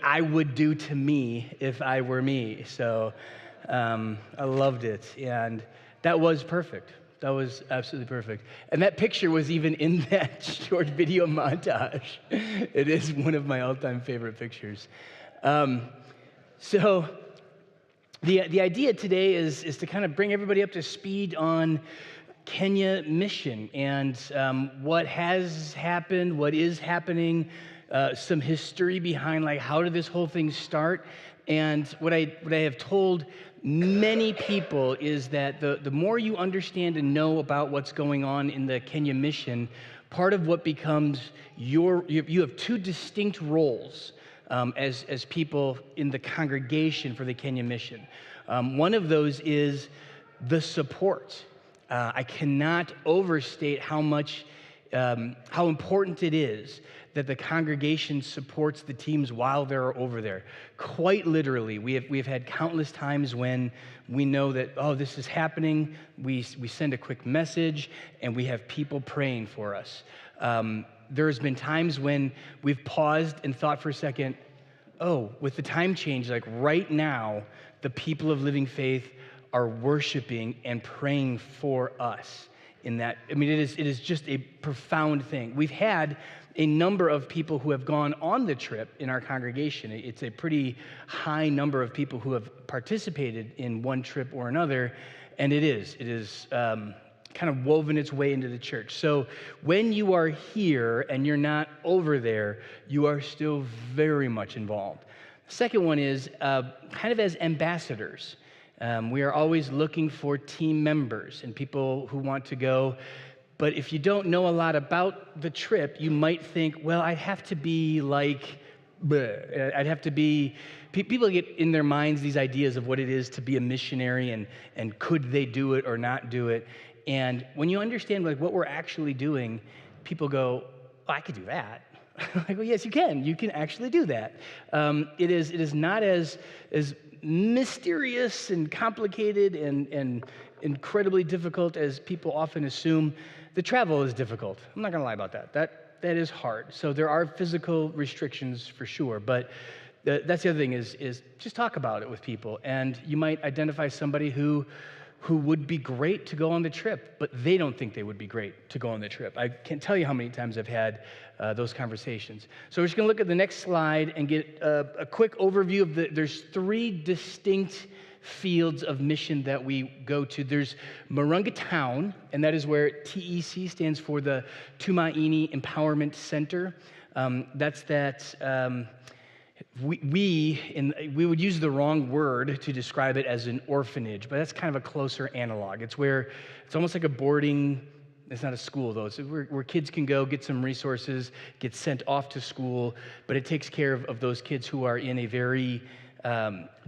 I would do to me if I were me. So I loved it. And that was perfect. That was absolutely perfect. And that picture was even in that short video montage. It is one of my all-time favorite pictures. So the idea today is to kind of bring everybody up to speed on Kenya mission and what has happened, what is happening, some history behind like how did this whole thing start. And what I have told many people is that the more you understand and know about what's going on in the Kenya mission, part of what becomes you have two distinct roles as people in the congregation for the Kenya mission. One of those is the support. I cannot overstate how important it is that the congregation supports the teams while they're over there. Quite literally, we've had countless times when we know that, oh, this is happening. We send a quick message, and we have people praying for us. There's been times when we've paused and thought for a second, oh, with the time change, like right now, the people of Living Faith are worshiping and praying for us in that. I mean, it is just a profound thing. We've had a number of people who have gone on the trip in our congregation. It's a pretty high number of people who have participated in one trip or another, and it is kind of woven its way into the church. So when you are here and you're not over there, you are still very much involved. The second one is kind of as ambassadors. We are always looking for team members and people who want to go. But if you don't know a lot about the trip, you might think, well, I'd have to be like, bleh. I'd have to be, people get in their minds these ideas of what it is to be a missionary and could they do it or not do it. And when you understand like what we're actually doing, people go, oh, I could do that. Like, well, yes, you can. You can actually do that. It is not as mysterious and complicated and incredibly difficult as people often assume. The travel is difficult. I'm not going to lie about that. That is hard. So there are physical restrictions for sure, but that's the other thing is just talk about it with people, and you might identify somebody who would be great to go on the trip, but they don't think they would be great to go on the trip. I can't tell you how many times I've had those conversations. So we're just going to look at the next slide and get a quick overview of there's three distinct fields of mission that we go to. There's Marunga Town, and that is where TEC stands for the Tumaini Empowerment Center. We would use the wrong word to describe it as an orphanage, but that's kind of a closer analog. It's almost like a boarding. It's not a school, though. It's where kids can go, get some resources, get sent off to school, but it takes care of those kids who are in a very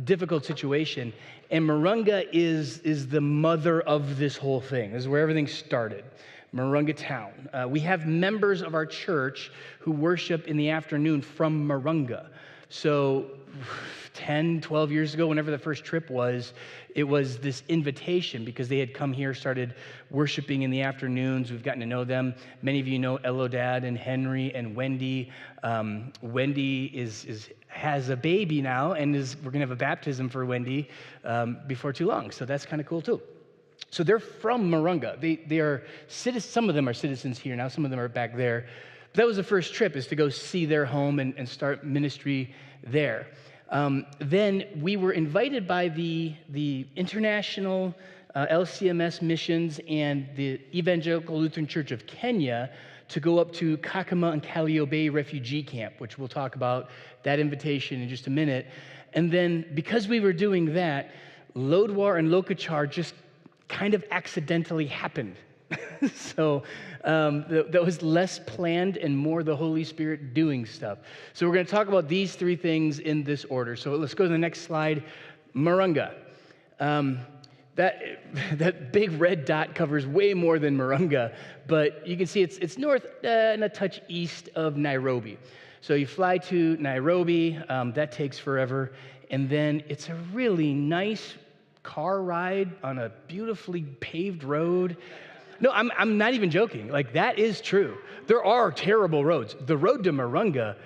difficult situation. And Marunga is the mother of this whole thing. This is where everything started. Marunga Town. We have members of our church who worship in the afternoon from Marunga. So 10, 12 years ago, whenever the first trip was, it was this invitation because they had come here, started worshiping in the afternoons. We've gotten to know them. Many of you know Elodad and Henry and Wendy. Wendy has a baby now, and we're going to have a baptism for Wendy before too long. So that's kind of cool too. So they're from Marunga. They are some of them are citizens here now. Some of them are back there. But that was the first trip, is to go see their home and start ministry there. Then we were invited by the International LCMS Missions and the Evangelical Lutheran Church of Kenya to go up to Kakuma and Calliope Bay Refugee Camp, which we'll talk about that invitation in just a minute. And then because we were doing that, Lodwar and Lokachar just kind of accidentally happened. So that was less planned and more the Holy Spirit doing stuff. So we're going to talk about these three things in this order. So let's go to the next slide. Marunga. That big red dot covers way more than Marunga, but you can see it's north and a touch east of Nairobi. So you fly to Nairobi, that takes forever, and then it's a really nice car ride on a beautifully paved road. No, I'm not even joking. Like, that is true. There are terrible roads. The road to Marunga,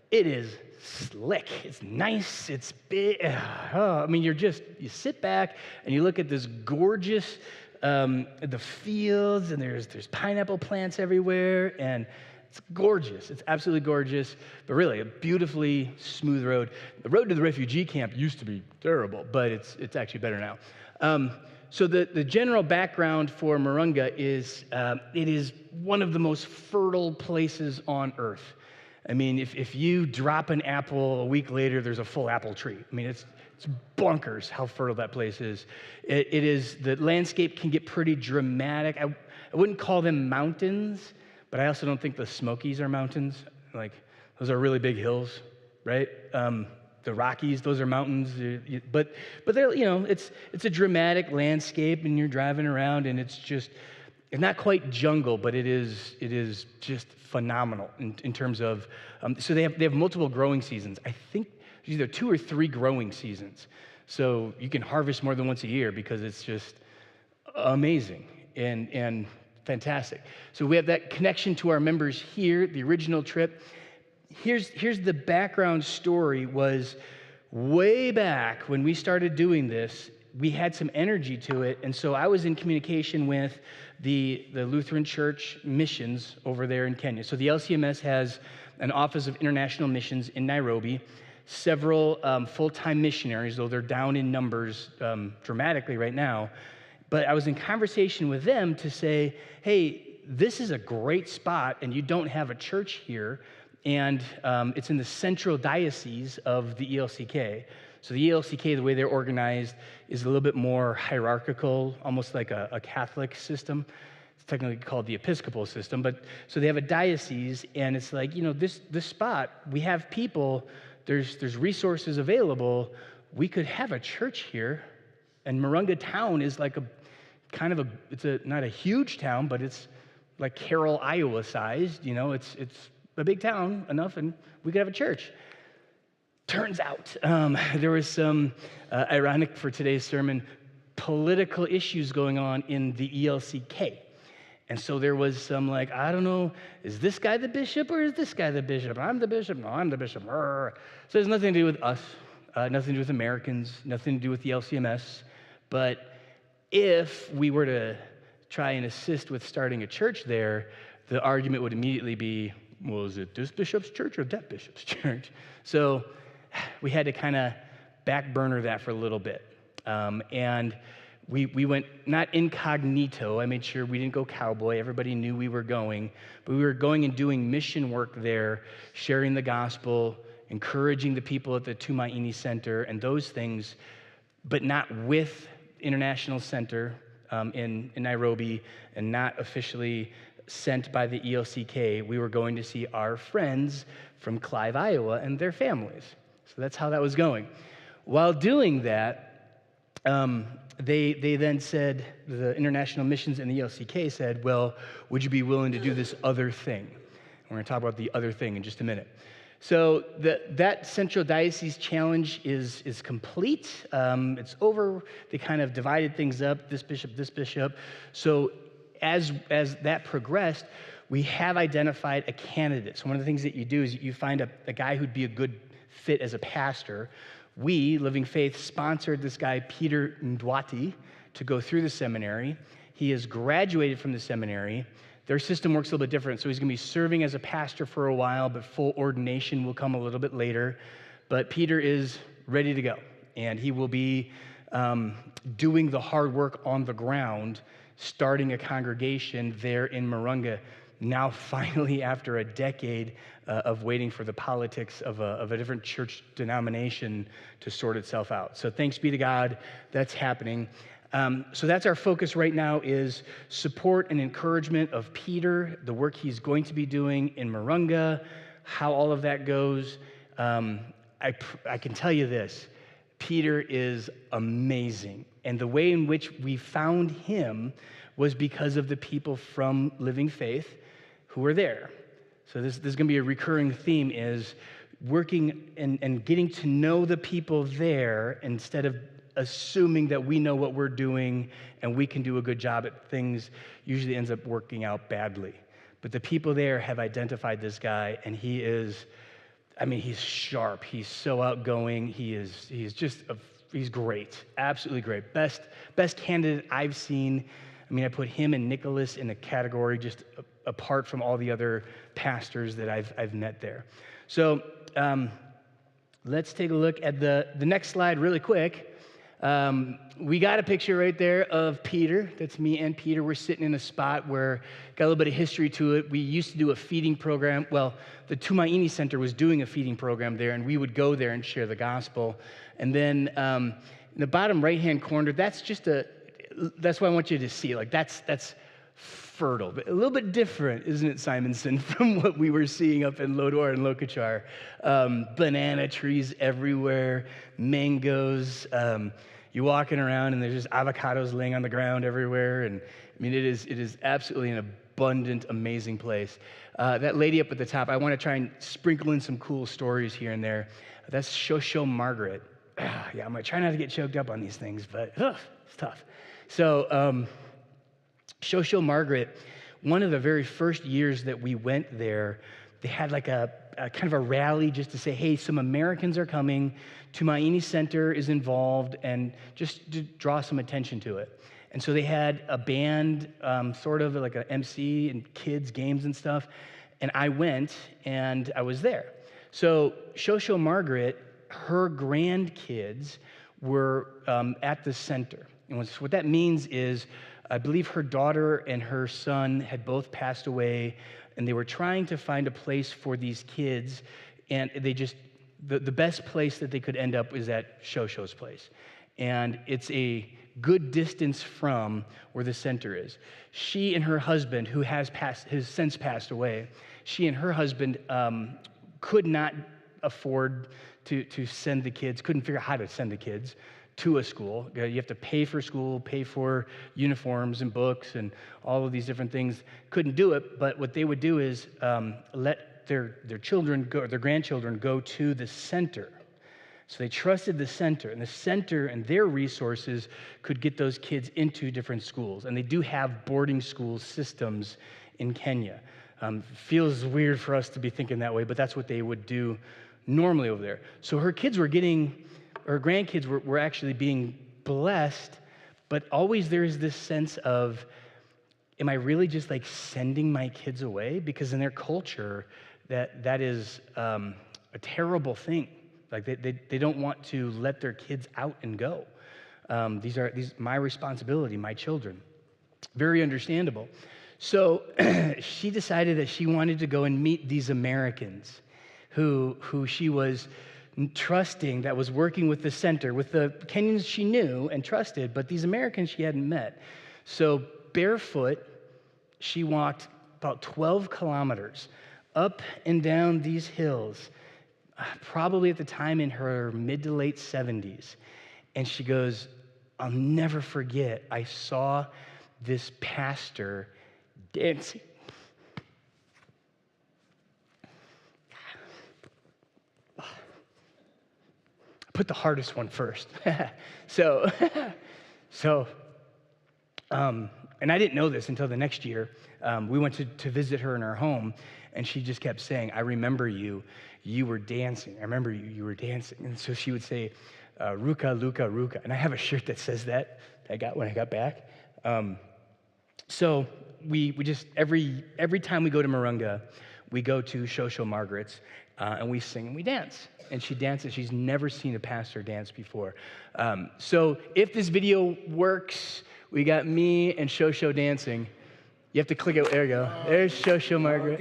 it is slick. It's nice. It's big. I mean, you sit back and you look at this gorgeous, the fields, and there's pineapple plants everywhere, and it's gorgeous. It's absolutely gorgeous, but really a beautifully smooth road. The road to the refugee camp used to be terrible, but it's actually better now. So the general background for Marunga is it is one of the most fertile places on earth. I mean, if you drop an apple a week later, there's a full apple tree. I mean, it's bonkers how fertile that place is. It is, the landscape can get pretty dramatic. I wouldn't call them mountains, but I also don't think the Smokies are mountains. Like, those are really big hills, right? The Rockies, those are mountains. But they're, it's a dramatic landscape, and you're driving around, and it's not quite jungle, but it is just phenomenal in terms of, so they have multiple growing seasons. I think there's either 2 or 3 growing seasons. So you can harvest more than once a year because it's just amazing and fantastic. So we have that connection to our members here, the original trip. Here's the background story. Was way back when we started doing this, we had some energy to it, and so I was in communication with the Lutheran Church missions over there in Kenya. So the LCMS has an Office of International Missions in Nairobi, several full-time missionaries, though they're down in numbers dramatically right now. But I was in conversation with them to say, hey, this is a great spot, and you don't have a church here, and it's in the central diocese of the ELCK. So the ELCK, the way they're organized, is a little bit more hierarchical, almost like a Catholic system. It's technically called the Episcopal system, but so they have a diocese, and it's like, this spot, we have people, there's resources available. We could have a church here, and Marunga town is like it's not a huge town, but it's like Carroll, Iowa sized. It's a big town enough, and we could have a church. Turns out there was some, ironic for today's sermon, political issues going on in the ELCK. And so there was some I don't know, is this guy the bishop or is this guy the bishop? I'm the bishop. No, I'm the bishop. So there's nothing to do with us, nothing to do with Americans, nothing to do with the LCMS. But if we were to try and assist with starting a church there, the argument would immediately be, well, is it this bishop's church or that bishop's church? So we had to kind of back burner that for a little bit. And we went not incognito. I made sure we didn't go cowboy. Everybody knew we were going. But we were going and doing mission work there, sharing the gospel, encouraging the people at the Tumaini Center and those things, but not with International Center in Nairobi, and not officially sent by the ELCK. We were going to see our friends from Clive, Iowa, and their families. So that's how that was going. While doing that, they then said, the International Missions and the ELCK said, well, would you be willing to do this other thing? We're going to talk about the other thing in just a minute. So that Central Diocese Challenge is complete. It's over. They kind of divided things up, this bishop. So as that progressed, we have identified a candidate. So one of the things that you do is you find a guy who'd be a good fit as a pastor. We, Living Faith, sponsored this guy, Peter Ndwati, to go through the seminary. He has graduated from the seminary. Their system works a little bit different, so he's going to be serving as a pastor for a while, but full ordination will come a little bit later. But Peter is ready to go, and he will be doing the hard work on the ground, starting a congregation there in Marunga, now finally after a decade of waiting for the politics of a different church denomination to sort itself out. So thanks be to God, that's happening. So that's our focus right now, is support and encouragement of Peter, the work he's going to be doing in Marunga, how all of that goes. I can tell you this, Peter is amazing. And the way in which we found him was because of the people from Living Faith who were there. So this is going to be a recurring theme, is working and getting to know the people there instead of assuming that we know what we're doing and we can do a good job at things. Usually ends up working out badly. But the people there have identified this guy, and he is I mean, he's sharp. He's so outgoing. He's great. Absolutely great. Best candidate I've seen. I mean, I put him and Nicholas in a category just apart from all the other pastors that I've met there. So let's take a look at the next slide really quick. We got a picture right there of Peter. That's me and Peter. We're sitting in a spot where got a little bit of history to it. We used to do a feeding program. Well, the Tumaini Center was doing a feeding program there, and we would go there and share the gospel. And then in the bottom right-hand corner, that's what I want you to see. Like that's fertile, but a little bit different, isn't it, Simonson, from what we were seeing up in Lodore and Lokachar. Banana trees everywhere, mangoes. You're walking around and there's just avocados laying on the ground everywhere. And I mean, it is absolutely an abundant, amazing place. That lady up at the top, I want to try and sprinkle in some cool stories here and there. That's Shosho Margaret. Yeah, I'm going to try not to get choked up on these things, but it's tough. So Shosho Margaret, one of the very first years that we went there, they had like a kind of a rally just to say, hey, some Americans are coming, Tumaini Center is involved, and just to draw some attention to it. And so they had a band, sort of like an MC and kids, games and stuff, and I went and I was there. So Shosho Margaret, her grandkids were at the center. And what that means is, I believe her daughter and her son had both passed away, and they were trying to find a place for these kids, and they just, the best place that they could end up is at Shosho's place. And it's a good distance from where the center is. She and her husband, who has since passed away, she and her husband could not afford to send the kids, couldn't figure out how to send the kids to a school. You have to pay for school, pay for uniforms and books and all of these different things. Couldn't do it, but what they would do is let their children go, their grandchildren go to the center. So they trusted the center, and the center and their resources could get those kids into different schools. And they do have boarding school systems in Kenya. Feels weird for us to be thinking that way, but that's what they would do normally over there. So her grandkids were actually being blessed, but always there's this sense of, am I really just like sending my kids away? Because in their culture, that is a terrible thing. Like they don't want to let their kids out and go. These are my responsibility, my children. Very understandable. So she decided that she wanted to go and meet these Americans who she was trusting, that was working with the center, with the Kenyans she knew and trusted, but these Americans she hadn't met. So barefoot, she walked about 12 kilometers up and down these hills, probably at the time in her mid to late 70s. And she goes, I'll never forget, I saw this pastor dancing. Put the hardest one first. And I didn't know this until the next year. We went to visit her in her home, and she just kept saying, I remember you were dancing. I remember you were dancing. And so she would say, Ruka, Luka, Ruka. And I have a shirt that says that I got when I got back. So we just, every time we go to Marunga, we go to Shosho Margaret's, and we sing and we dance. And she dances. She's never seen a pastor dance before. So if this video works, we got me and Shosho dancing. You have to click it. There you go. There's Shosho Margaret.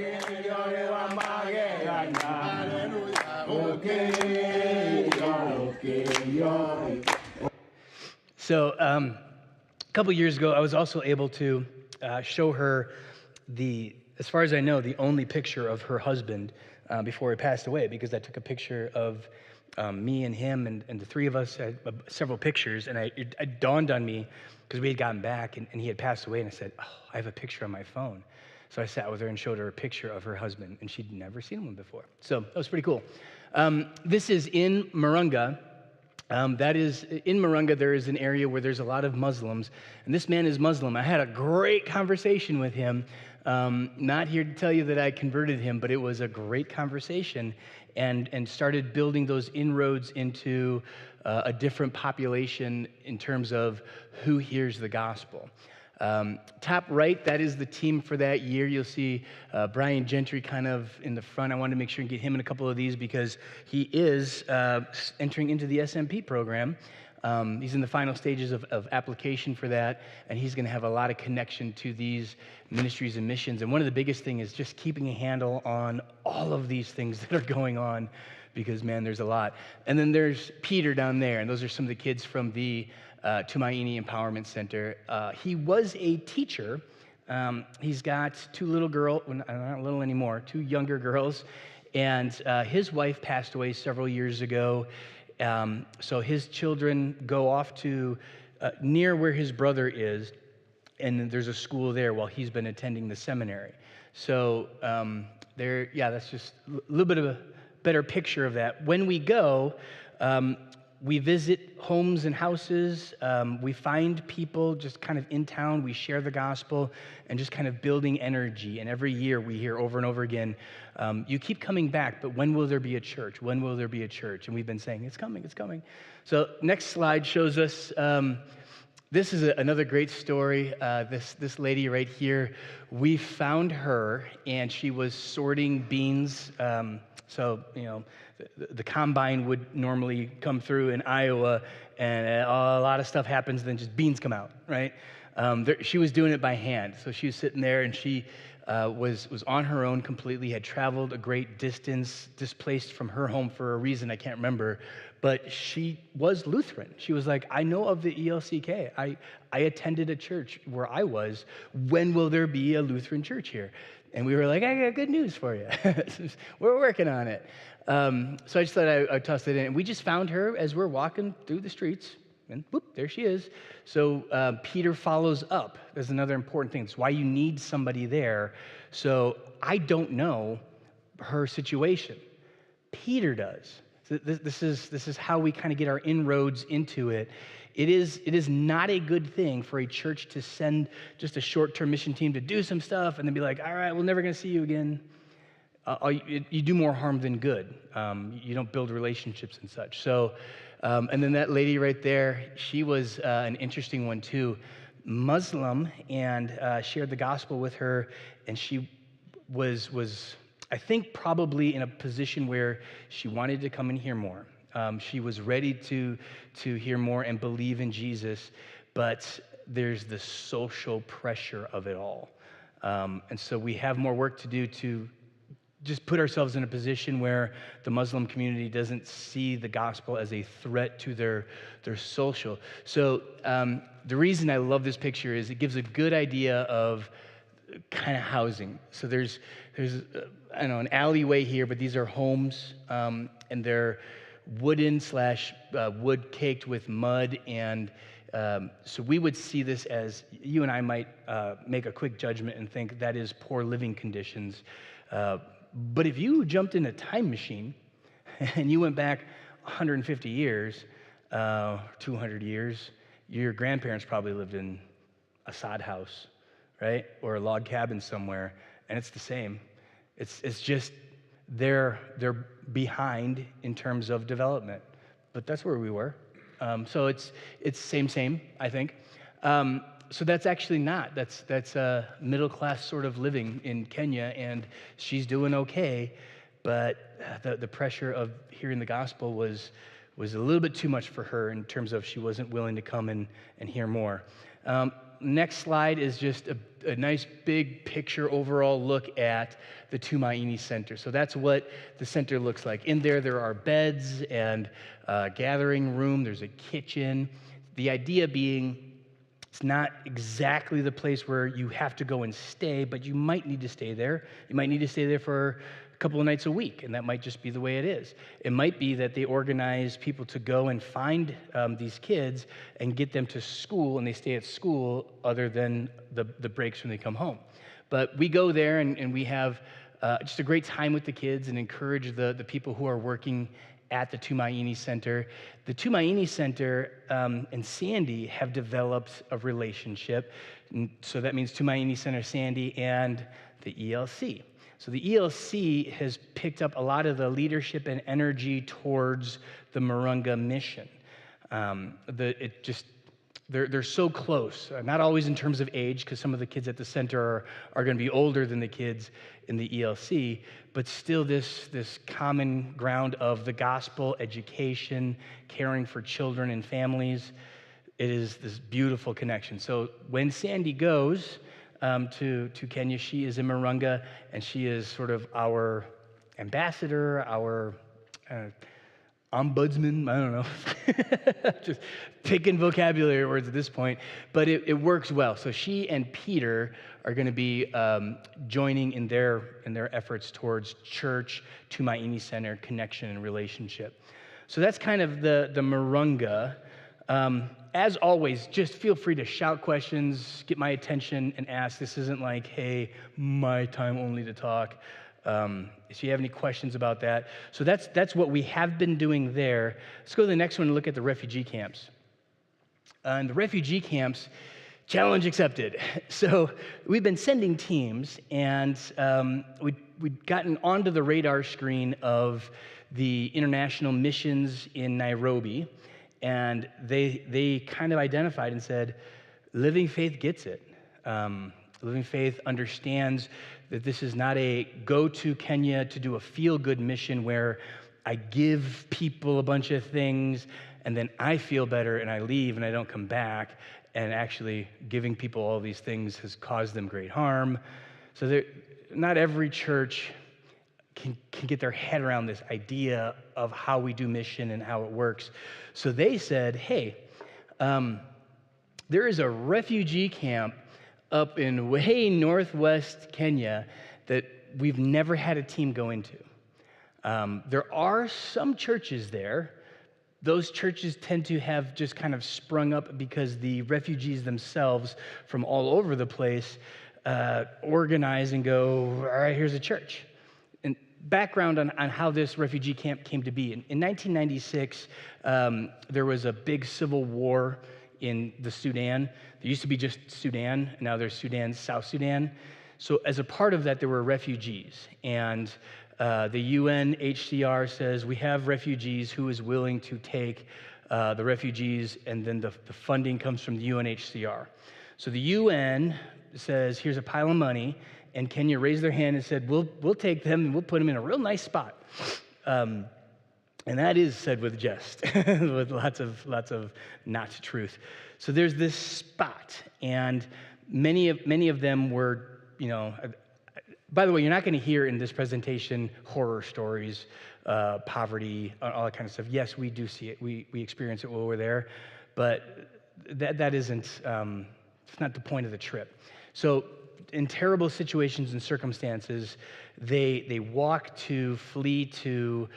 So a couple years ago, I was also able to show her as far as I know, the only picture of her husband before he passed away, because I took a picture of me and him, and the three of us had several pictures, and it dawned on me, because we had gotten back, and he had passed away, and I said, oh, I have a picture on my phone. So I sat with her and showed her a picture of her husband, and she'd never seen one before. So that was pretty cool. This is in Marunga. That is, in Marunga, there is an area where there's a lot of Muslims, and this man is Muslim. I had a great conversation with him. Not here to tell you that I converted him, but it was a great conversation. and started building those inroads into a different population in terms of who hears the gospel. Top right, that is the team for that year. You'll see Brian Gentry kind of in the front. I wanted to make sure and get him in a couple of these because he is entering into the SMP program. He's in the final stages of application for that, and he's going to have a lot of connection to these ministries and missions. And one of the biggest things is just keeping a handle on all of these things that are going on because, man, there's a lot. And then there's Peter down there, and those are some of the kids from the Tumaini Empowerment Center. He was a teacher. He's got two little girls, well, not little anymore, two younger girls, and his wife passed away several years ago. So his children go off to near where his brother is, and there's a school there while he's been attending the seminary. So that's just a little bit of a better picture of that. When we go, we visit homes and houses. We find people just kind of in town. We share the gospel and just kind of building energy. And every year we hear over and over again, you keep coming back, but when will there be a church? When will there be a church? And we've been saying, it's coming, it's coming. So next slide shows us, this is another great story. This lady right here, we found her and she was sorting beans. So, you know, the combine would normally come through in Iowa, and a lot of stuff happens, then just beans come out, right? She was doing it by hand. So she was sitting there, and she was on her own completely, had traveled a great distance, displaced from her home for a reason I can't remember, but she was Lutheran. She was like, I know of the ELCK. I attended a church where I was. When will there be a Lutheran church here? And we were like, I got good news for you. We're working on it. So I just thought I'd toss it in. And we just found her as we're walking through the streets, and whoop, there she is. So Peter follows up. That's another important thing. It's why you need somebody there. So I don't know her situation. Peter does. So this is how we kind of get our inroads into it. It is not a good thing for a church to send just a short-term mission team to do some stuff and then be like, all right, we're never going to see you again. You do more harm than good. You don't build relationships and such. So, and then that lady right there, she was an interesting one too. Muslim, and shared the gospel with her, and she was I think probably in a position where she wanted to come and hear more. She was ready to hear more and believe in Jesus, but there's the social pressure of it all. And so we have more work to do to just put ourselves in a position where the Muslim community doesn't see the gospel as a threat to their social. So the reason I love this picture is it gives a good idea of kind of housing. So there's I don't know, an alleyway here, but these are homes, and they're wooden / wood caked with mud, and so we would see this as, you and I might make a quick judgment and think that is poor living conditions. But if you jumped in a time machine and you went back 150 years, 200 years, your grandparents probably lived in a sod house, right? Or a log cabin somewhere, and it's the same. It's just they're behind in terms of development, but that's where we were. So it's same, I think. So that's actually not. That's a middle-class sort of living in Kenya, and she's doing okay, but the pressure of hearing the gospel was a little bit too much for her in terms of she wasn't willing to come and hear more. Next slide is just a nice big picture overall look at the Tumaini Center. So that's what the center looks like. In there are beds and a gathering room. There's a kitchen. The idea being it's not exactly the place where you have to go and stay, but you might need to stay there. You might need to stay there for a couple of nights a week, and that might just be the way it is. It might be that they organize people to go and find these kids and get them to school, and they stay at school other than the breaks when they come home. But we go there, and we have just a great time with the kids and encourage the people who are working at the Tumaini Center. The Tumaini Center and Sandy have developed a relationship. So that means Tumaini Center Sandy and the ELC. So the ELC has picked up a lot of the leadership and energy towards the Marunga mission. They're so close, not always in terms of age, because some of the kids at the center are going to be older than the kids in the ELC, but still this common ground of the gospel, education, caring for children and families. It is this beautiful connection. So when Sandy goes to Kenya, she is in Marunga, and she is sort of our ambassador, our ombudsman, I don't know, just picking vocabulary words at this point, but it works well. So she and Peter are going to be joining in their efforts towards church, Tumaini Center, connection and relationship. So that's kind of the Marunga. As always, just feel free to shout questions, get my attention, and ask. This isn't like, hey, my time only to talk. If you have any questions about that. So that's what we have been doing there. Let's go to the next one and look at the refugee camps. And the refugee camps, challenge accepted. So we've been sending teams, and we'd gotten onto the radar screen of the international missions in Nairobi, and they kind of identified and said, Living Faith gets it. Living Faith understands that this is not a go to Kenya to do a feel-good mission where I give people a bunch of things and then I feel better and I leave and I don't come back, and actually giving people all these things has caused them great harm. So not every church can get their head around this idea of how we do mission and how it works. So they said, hey, there is a refugee camp up in way northwest Kenya that we've never had a team go into. There are some churches there. Those churches tend to have just kind of sprung up because the refugees themselves from all over the place organize and go, all right, here's a church. And background on how this refugee camp came to be. In 1996, there was a big civil war in the Sudan. There used to be just Sudan, and now there's Sudan, South Sudan. So as a part of that, there were refugees. And the UNHCR says, we have refugees, who is willing to take the refugees, and then the funding comes from the UNHCR. So the UN says, here's a pile of money, and Kenya raised their hand and said, we'll take them and we'll put them in a real nice spot. And that is said with jest, with lots of not truth. So there's this spot, and many of them were, by the way, you're not going to hear in this presentation horror stories, poverty, all that kind of stuff. Yes, we do see it. We experience it while we're there, but that isn't, it's not the point of the trip. So in terrible situations and circumstances, they walk to flee to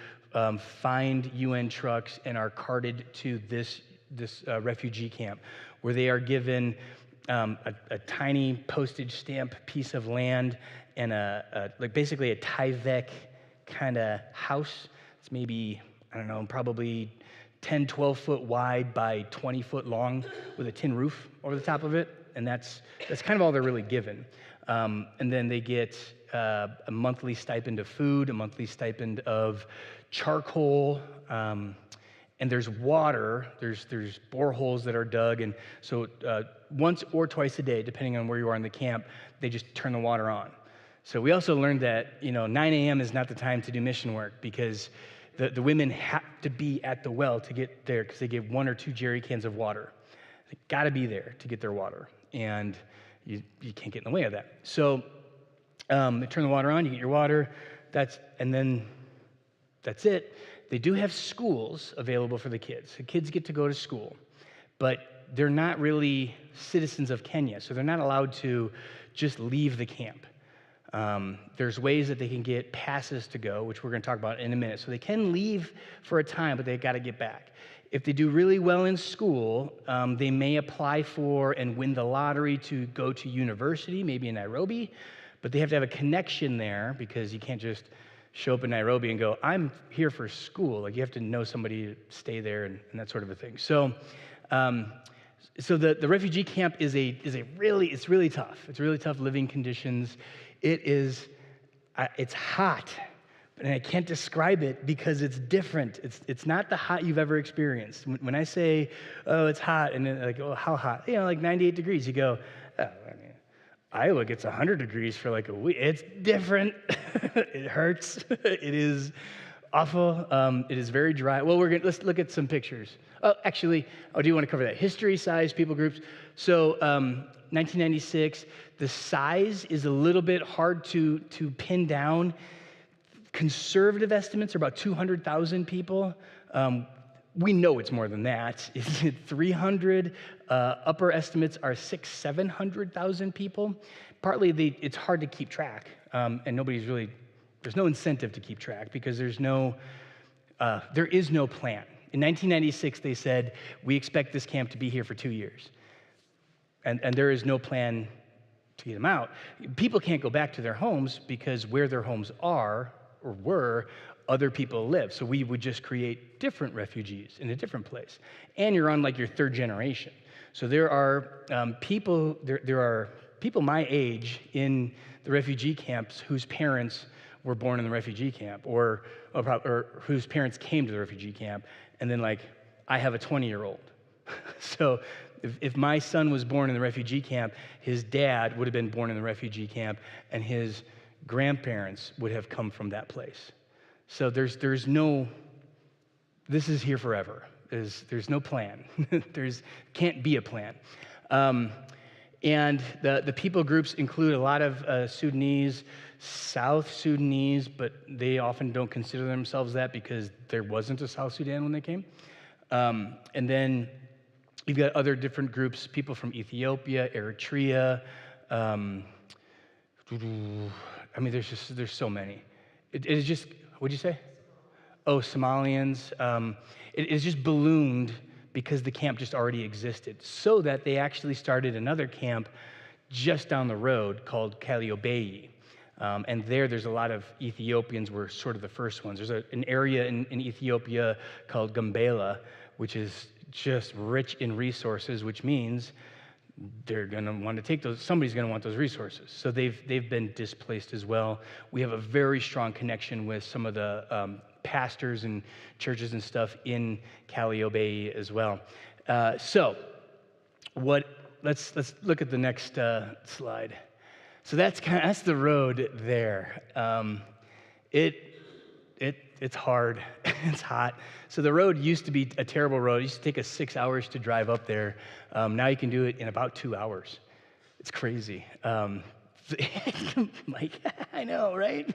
find UN trucks and are carted to this refugee camp, where they are given a tiny postage stamp piece of land and basically a Tyvek kind of house. It's maybe, I don't know, probably 10, 12 foot wide by 20 foot long with a tin roof over the top of it. And that's kind of all they're really given. And then they get a monthly stipend of food, a monthly stipend of charcoal, and there's water. There's boreholes that are dug, and so once or twice a day, depending on where you are in the camp, they just turn the water on. So we also learned that 9 a.m. is not the time to do mission work, because the women have to be at the well to get there, because they give 1 or 2 jerry cans of water. They got to be there to get their water, and you can't get in the way of that. So they turn the water on, you get your water, and then that's it. They do have schools available for the kids. The kids get to go to school, but they're not really citizens of Kenya, so they're not allowed to just leave the camp. There's ways that they can get passes to go, which we're going to talk about in a minute. So they can leave for a time, but they've got to get back. If they do really well in school, they may apply for and win the lottery to go to university, maybe in Nairobi, but they have to have a connection there, because you can't just show up in Nairobi and go, I'm here for school. Like, you have to know somebody to stay there and that sort of a thing. So the refugee camp is really tough. It's really tough living conditions. It is It's hot, and I can't describe it because it's different. It's not the hot you've ever experienced. When I say, oh, it's hot, and then like, oh, how hot? Like 98 degrees. You go, oh, I mean, Iowa gets 100 degrees for like a week. It's different. It hurts. It is awful. It is very dry. Well, let's look at some pictures. Oh, actually, I do want to cover that. History, size, people groups. So 1996, the size is a little bit hard to pin down. Conservative estimates are about 200,000 people. We know it's more than that. It's 300. Upper estimates are 700,000 people. Partly, it's hard to keep track, and there's no incentive to keep track because there is no plan. In 1996, they said, we expect this camp to be here for 2 years. And there is no plan to get them out. People can't go back to their homes because where their homes are or were, other people live. So we would just create different refugees in a different place. And you're on like your third generation. So there are people my age in the refugee camps whose parents were born in the refugee camp or whose parents came to the refugee camp. And then like, I have a 20-year-old. So if my son was born in the refugee camp, his dad would have been born in the refugee camp, and his grandparents would have come from that place. So there's no, this is here forever. There's no plan. Can't be a plan. And the people groups include a lot of Sudanese, South Sudanese, but they often don't consider themselves that because there wasn't a South Sudan when they came. And then you've got other different groups, people from Ethiopia, Eritrea. There's so many. It is just, what'd you say? Oh, Somalians. It is just ballooned because the camp just already existed, so that they actually started another camp just down the road called Kaliobeyi. And there's a lot of Ethiopians were sort of the first ones. There's an area in Ethiopia called Gambela, which is just rich in resources, which means they're going to want to take those. Somebody's going to want those resources. So they've been displaced as well. We have a very strong connection with some of the pastors and churches and stuff in Kaliobeyi as well. Let's look at the next slide. So that's the road there. It's hard. It's hot. So the road used to be a terrible road. It used to take us 6 hours to drive up there. Now you can do it in about 2 hours. It's crazy. Mike, I know, right?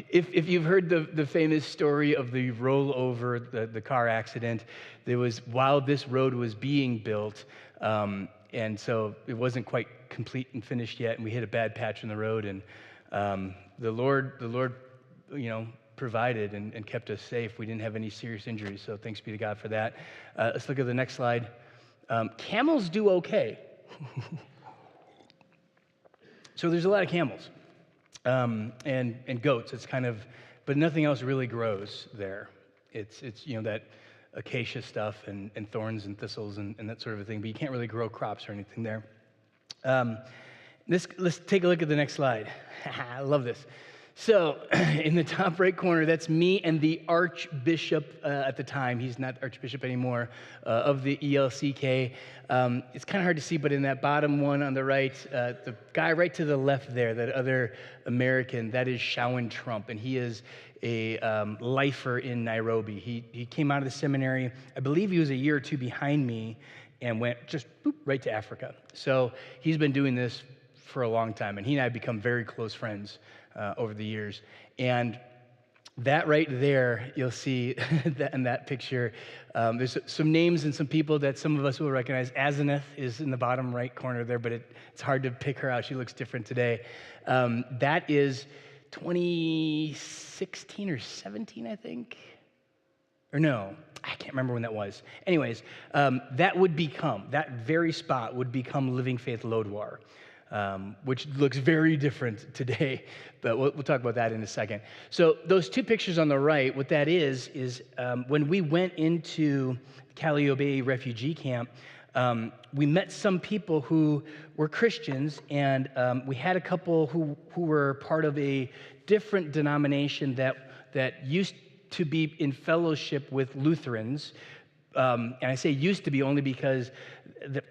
If you've heard the famous story of the rollover, the car accident, there was while this road was being built, and so it wasn't quite complete and finished yet, and we hit a bad patch in the road, and the Lord, provided and kept us safe. We didn't have any serious injuries, so thanks be to God for that. Let's look at the next slide. Camels do okay. So there's a lot of camels and goats. It's kind of, but nothing else really grows there. It's that acacia stuff and thorns and thistles and that sort of a thing, but you can't really grow crops or anything there. Let's take a look at the next slide. I love this. So in the top right corner, that's me and the Archbishop at the time. He's not Archbishop anymore, of the ELCK. It's kind of hard to see, but in that bottom one on the right, the guy right to the left there, that other American, that is Shawan Trump, and he is a lifer in Nairobi. He came out of the seminary. I believe he was a year or two behind me and went just right to Africa. So he's been doing this for a long time, and he and I have become very close friends over the years. And that right there, you'll see that in that picture, there's some names and some people that some of us will recognize. Asenath is in the bottom right corner there, but it's hard to pick her out. She looks different today. That is 2016 or 17, I think. Or no, I can't remember when that was. Anyways, that very spot would become Living Faith Lodwar. Which looks very different today, but we'll talk about that in a second. So those two pictures on the right, what that is when we went into Kaliobeyi refugee camp, we met some people who were Christians, and we had a couple who were part of a different denomination that used to be in fellowship with Lutherans. And I say used to be only because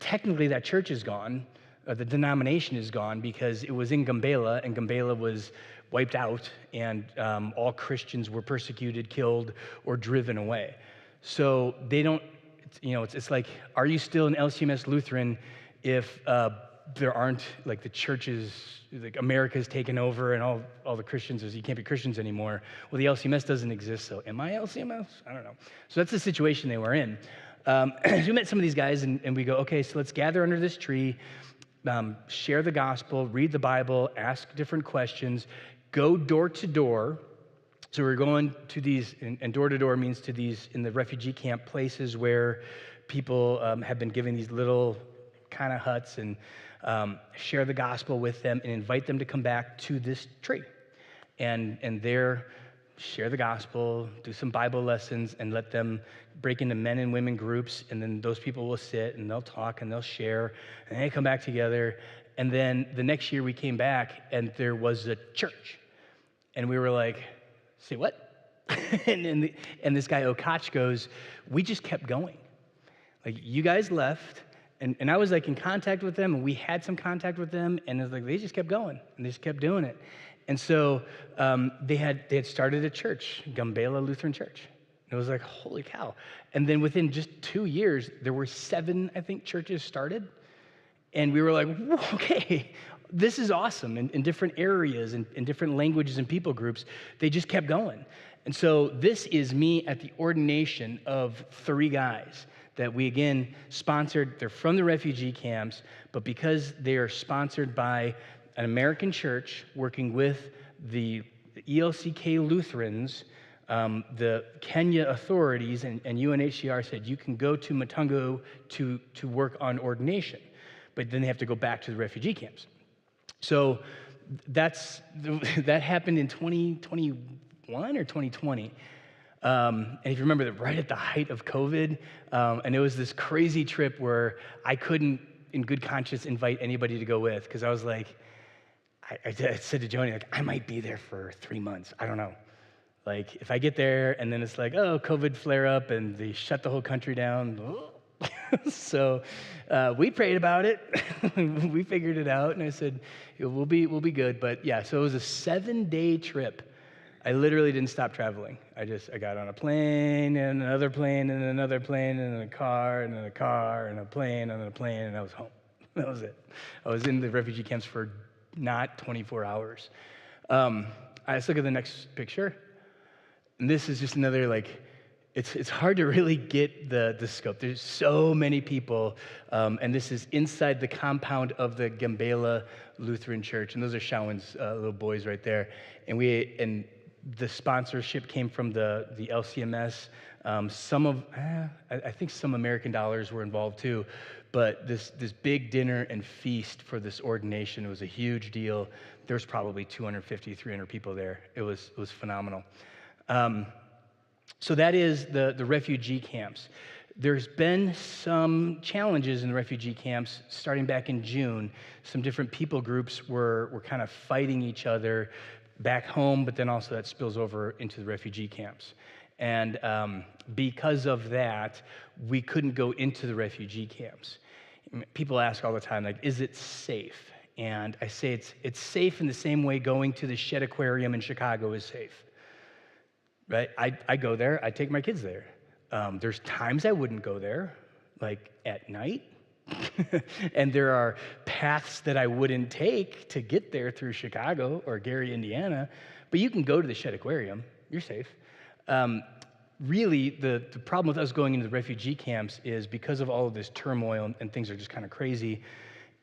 technically that church is gone, the denomination is gone, because it was in Gambela, and Gambela was wiped out, and all Christians were persecuted, killed, or driven away. So they don't, it's like, are you still an LCMS Lutheran if there aren't, like, the churches, like America's taken over and all the Christians, you can't be Christians anymore. Well, the LCMS doesn't exist, so am I LCMS? I don't know. So that's the situation they were in. So we met some of these guys, and we go, okay, so let's gather under this tree, share the gospel, read the Bible, ask different questions, go door to door. So we're going to these, and door to door means to these, in the refugee camp, places where people have been given these little kind of huts, and share the gospel with them and invite them to come back to this tree. And there, share the gospel, do some Bible lessons, and let them break into men and women groups, and then those people will sit and they'll talk and they'll share, and they come back together. And then the next year we came back and there was a church. And we were like, say what? and this guy Okach goes, we just kept going. Like, you guys left, and I was like in contact with them, and we had some contact with them, and it was like they just kept going, and they just kept doing it. And so they had started a church, Gambela Lutheran Church. And it was like, holy cow. And then within just 2 years, there were 7, I think, churches started. And we were like, okay, this is awesome. In different areas, in different languages and people groups, they just kept going. And so this is me at the ordination of 3 guys that we, again, sponsored. They're from the refugee camps, but because they are sponsored by an American church working with the ELCK Lutherans, the Kenya authorities and UNHCR said, you can go to Matungo to work on ordination, but then they have to go back to the refugee camps. So that happened in 2021 or 2020. And if you remember, that right at the height of COVID, and it was this crazy trip where I couldn't, in good conscience, invite anybody to go with, because I was like, I said to Joni, like, I might be there for 3 months. I don't know. Like, if I get there and then it's like, oh, COVID flare up and they shut the whole country down. So we prayed about it. We figured it out, and I said, we'll be good. But yeah, so it was a 7-day trip. I literally didn't stop traveling. I got on a plane and another plane and another plane and a car and a car and a plane and a plane, and I was home. That was it. I was in the refugee camps for not 24 hours. Let's look at the next picture. And this is just another, like, it's hard to really get the scope. There's so many people, and this is inside the compound of the Gambela Lutheran Church, and those are Shawan's little boys right there. And the sponsorship came from the LCMS. I think some American dollars were involved too, but this big dinner and feast for this ordination, it was a huge deal. There was probably 250, 300 people there. It was phenomenal. So that is the refugee camps. There's been some challenges in the refugee camps starting back in June. Some different people groups were kind of fighting each other back home, but then also that spills over into the refugee camps. And because of that, we couldn't go into the refugee camps. People ask all the time, like, is it safe? And I say it's safe in the same way going to the Shedd Aquarium in Chicago is safe. Right? I go there, I take my kids there. There's times I wouldn't go there, like at night. And there are paths that I wouldn't take to get there through Chicago or Gary, Indiana, but you can go to the Shedd Aquarium. You're safe. Really, the problem with us going into the refugee camps is because of all of this turmoil and things are just kind of crazy.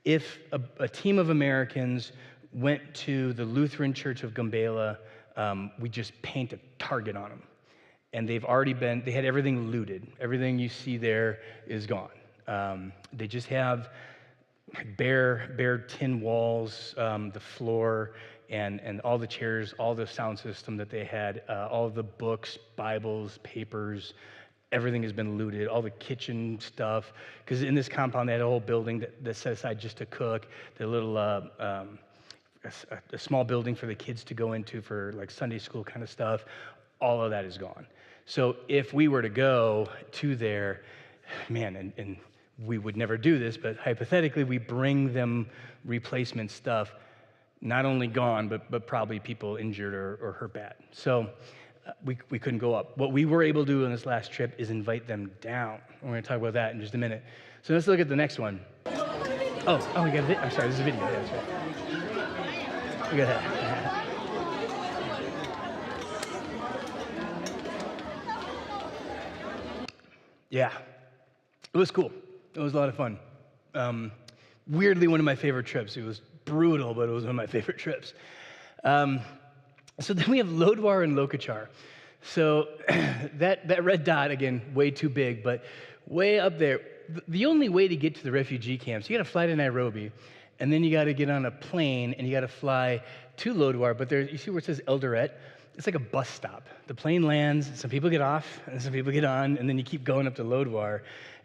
If a team of Americans went to the Lutheran Church of Gambela, we just paint a target on them. And they had everything looted. Everything you see there is gone. They just have bare tin walls, the floor, and all the chairs, all the sound system that they had, all the books, Bibles, papers, everything has been looted, all the kitchen stuff, because in this compound they had a whole building that's set aside just to cook, the little a small building for the kids to go into for like Sunday school kind of stuff. All of that is gone. So if we were to go to there, man, and we would never do this, but hypothetically we bring them replacement stuff, not only gone, but probably people injured or hurt bad. So we couldn't go up. What we were able to do on this last trip is invite them down. We're going to talk about that in just a minute. So let's look at the next one. Oh, we got a video. I'm sorry, this is a video. Yeah, that's right. We got that. Yeah, it was cool. It was a lot of fun. Weirdly, one of my favorite trips. It was brutal, but it was one of my favorite trips. So then we have Lodwar and Lokachar. So that red dot, again, way too big, but way up there. The only way to get to the refugee camps, you got to fly to Nairobi, and then you got to get on a plane, and you got to fly to Lodwar. But there, you see where it says Eldoret? It's like a bus stop. The plane lands, some people get off, and some people get on, and then you keep going up to Lodwar.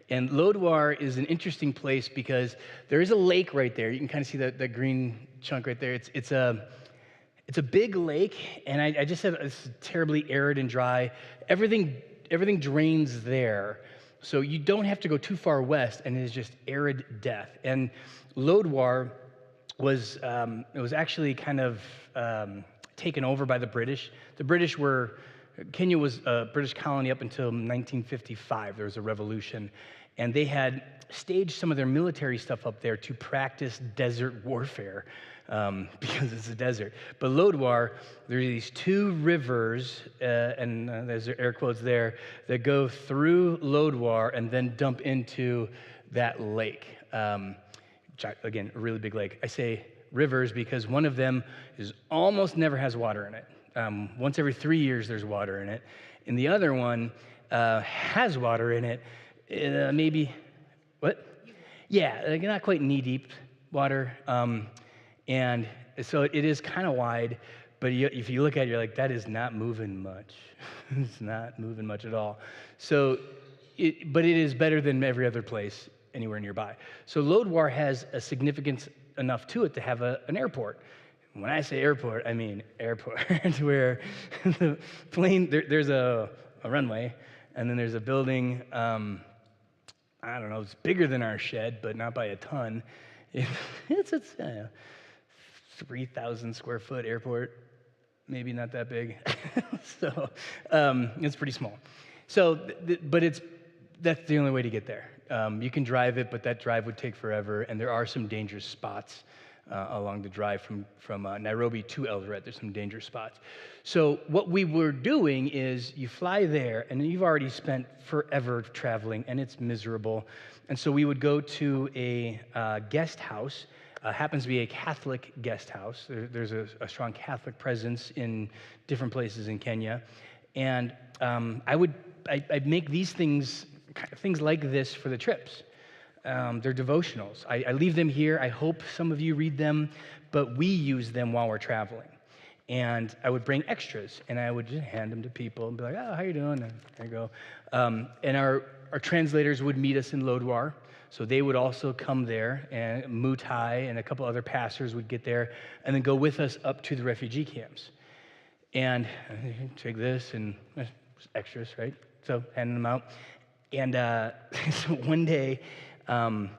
And Lodwar is an interesting place because there is a lake right there. You can kind of see that green chunk right there. It's a big lake, and I just said it's terribly arid and dry. Everything drains there, so you don't have to go too far west, and it is just arid death. And Lodwar was actually kind of taken over by the British. Kenya was a British colony up until 1955. There was a revolution, and they had staged some of their military stuff up there to practice desert warfare because it's a desert. But Lodwar, there are these two rivers, and there's air quotes there, that go through Lodwar and then dump into that lake. Again, a really big lake. I say rivers because one of them almost never has water in it. Once every 3 years, there's water in it. And the other one has water in it, maybe, what? Yeah, like not quite knee-deep water. And so it is kind of wide, but if you look at it, you're like, that is not moving much. It's not moving much at all. So, but it is better than every other place anywhere nearby. So Lodwar has a significance enough to it to have an airport. When I say airport, I mean airport, where the plane, there's a runway, and then there's a building, I don't know, it's bigger than our shed, but not by a ton. It's 3,000 square foot airport, maybe not that big. So it's pretty small. So, but that's the only way to get there. You can drive it, but that drive would take forever, and there are some dangerous spots along the drive from Nairobi to Eldoret. There's some dangerous spots. So what we were doing is you fly there, and you've already spent forever traveling, and it's miserable. And so we would go to a guest house. Happens to be a Catholic guest house. There's a strong Catholic presence in different places in Kenya. And I'd make these things like this for the trips. They're devotionals. I leave them here. I hope some of you read them, but we use them while we're traveling. And I would bring extras, and I would just hand them to people and be like, oh, how you doing? And there you go. And our translators would meet us in Lodwar, so they would also come there, and Mutai and a couple other pastors would get there and then go with us up to the refugee camps. And take this, and extras, right? So handing them out. And so one day, I'm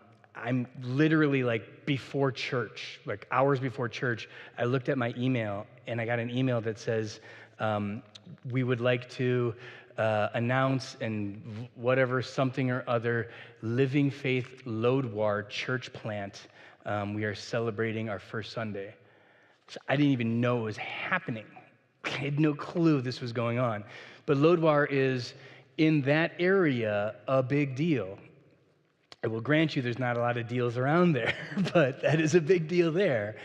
literally like before church, like hours before church, I looked at my email and I got an email that says, we would like to announce and whatever, something or other, Living Faith Lodwar church plant. We are celebrating our first Sunday. So I didn't even know it was happening. I had no clue this was going on. But Lodwar is, in that area, a big deal. I will grant you there's not a lot of deals around there, but that is a big deal there.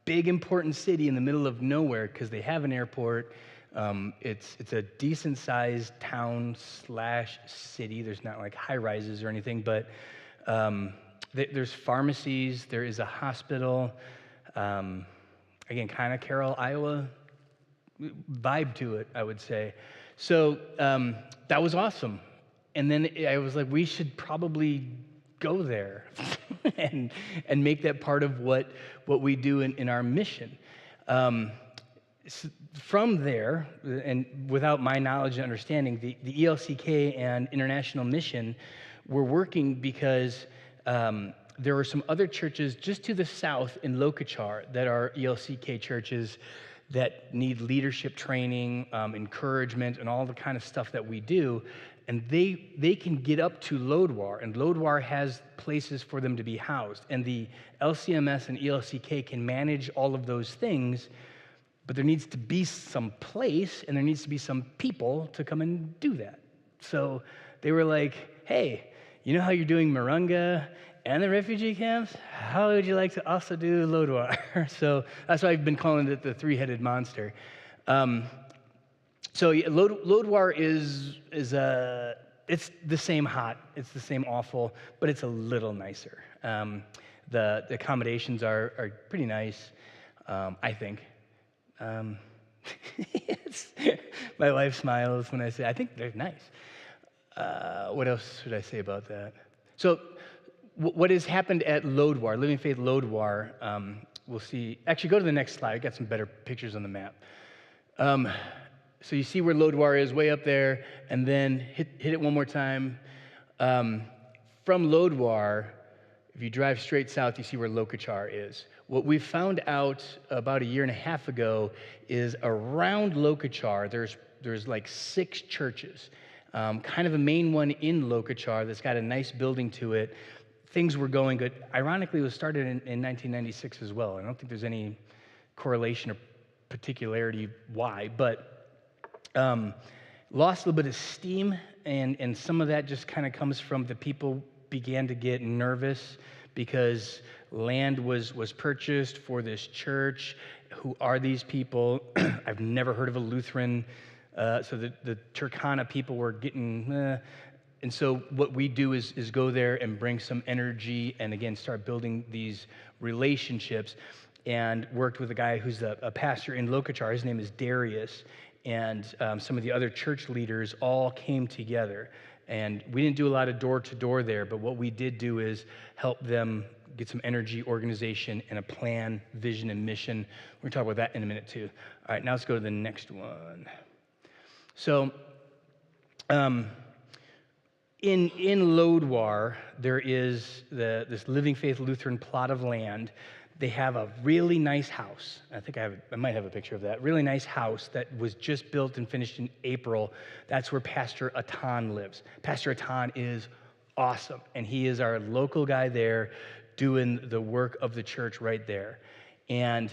Big, important city in the middle of nowhere because they have an airport. It's a decent-sized town/city. There's not like high-rises or anything, but there's pharmacies. There is a hospital. Again, kind of Carroll, Iowa vibe to it, I would say. So that was awesome. And then I was like, we should probably go there and make that part of what we do in our mission. From there, and without my knowledge and understanding, the ELCK and International Mission were working because there were some other churches just to the south in Lokachar that are ELCK churches that need leadership training, encouragement, and all the kind of stuff that we do. And they can get up to Lodwar, and Lodwar has places for them to be housed. And the LCMS and ELCK can manage all of those things, but there needs to be some place, and there needs to be some people to come and do that. So they were like, hey, you know how you're doing Marunga and the refugee camps? How would you like to also do Lodwar? So that's why I've been calling it the three-headed monster. So yeah, Lodwar is it's the same hot, it's the same awful, but it's a little nicer. The accommodations are pretty nice, I think. My wife smiles when I say, I think they're nice. What else should I say about that? So what has happened at Lodwar, Living Faith Lodwar, we'll see. Actually, go to the next slide. I got some better pictures on the map. So you see where Lodwar is, way up there, and then hit it one more time. From Lodwar, if you drive straight south, you see where Lokachar is. What we found out about a year and a half ago is around Lokachar, there's like 6 churches. Kind of a main one in Lokachar that's got a nice building to it. Things were going good. Ironically, it was started in 1996 as well. I don't think there's any correlation or particularity why, but lost a little bit of steam, and some of that just kind of comes from the people began to get nervous because land was purchased for this church. Who are these people? I've never heard of a Lutheran. So the Turkana people were getting, and so what we do is go there and bring some energy and again start building these relationships. And worked with a guy who's a pastor in Lokachar. His name is Darius, and some of the other church leaders all came together. And we didn't do a lot of door-to-door there, but what we did do is help them get some energy, organization, and a plan, vision, and mission. We're going to talk about that in a minute, too. All right, now let's go to the next one. So in Lodwar, there is this Living Faith Lutheran plot of land. They have a really nice house. I might have a picture of that. Really nice house that was just built and finished in April. That's where Pastor Atan lives. Pastor Atan is awesome, and he is our local guy there doing the work of the church right there. And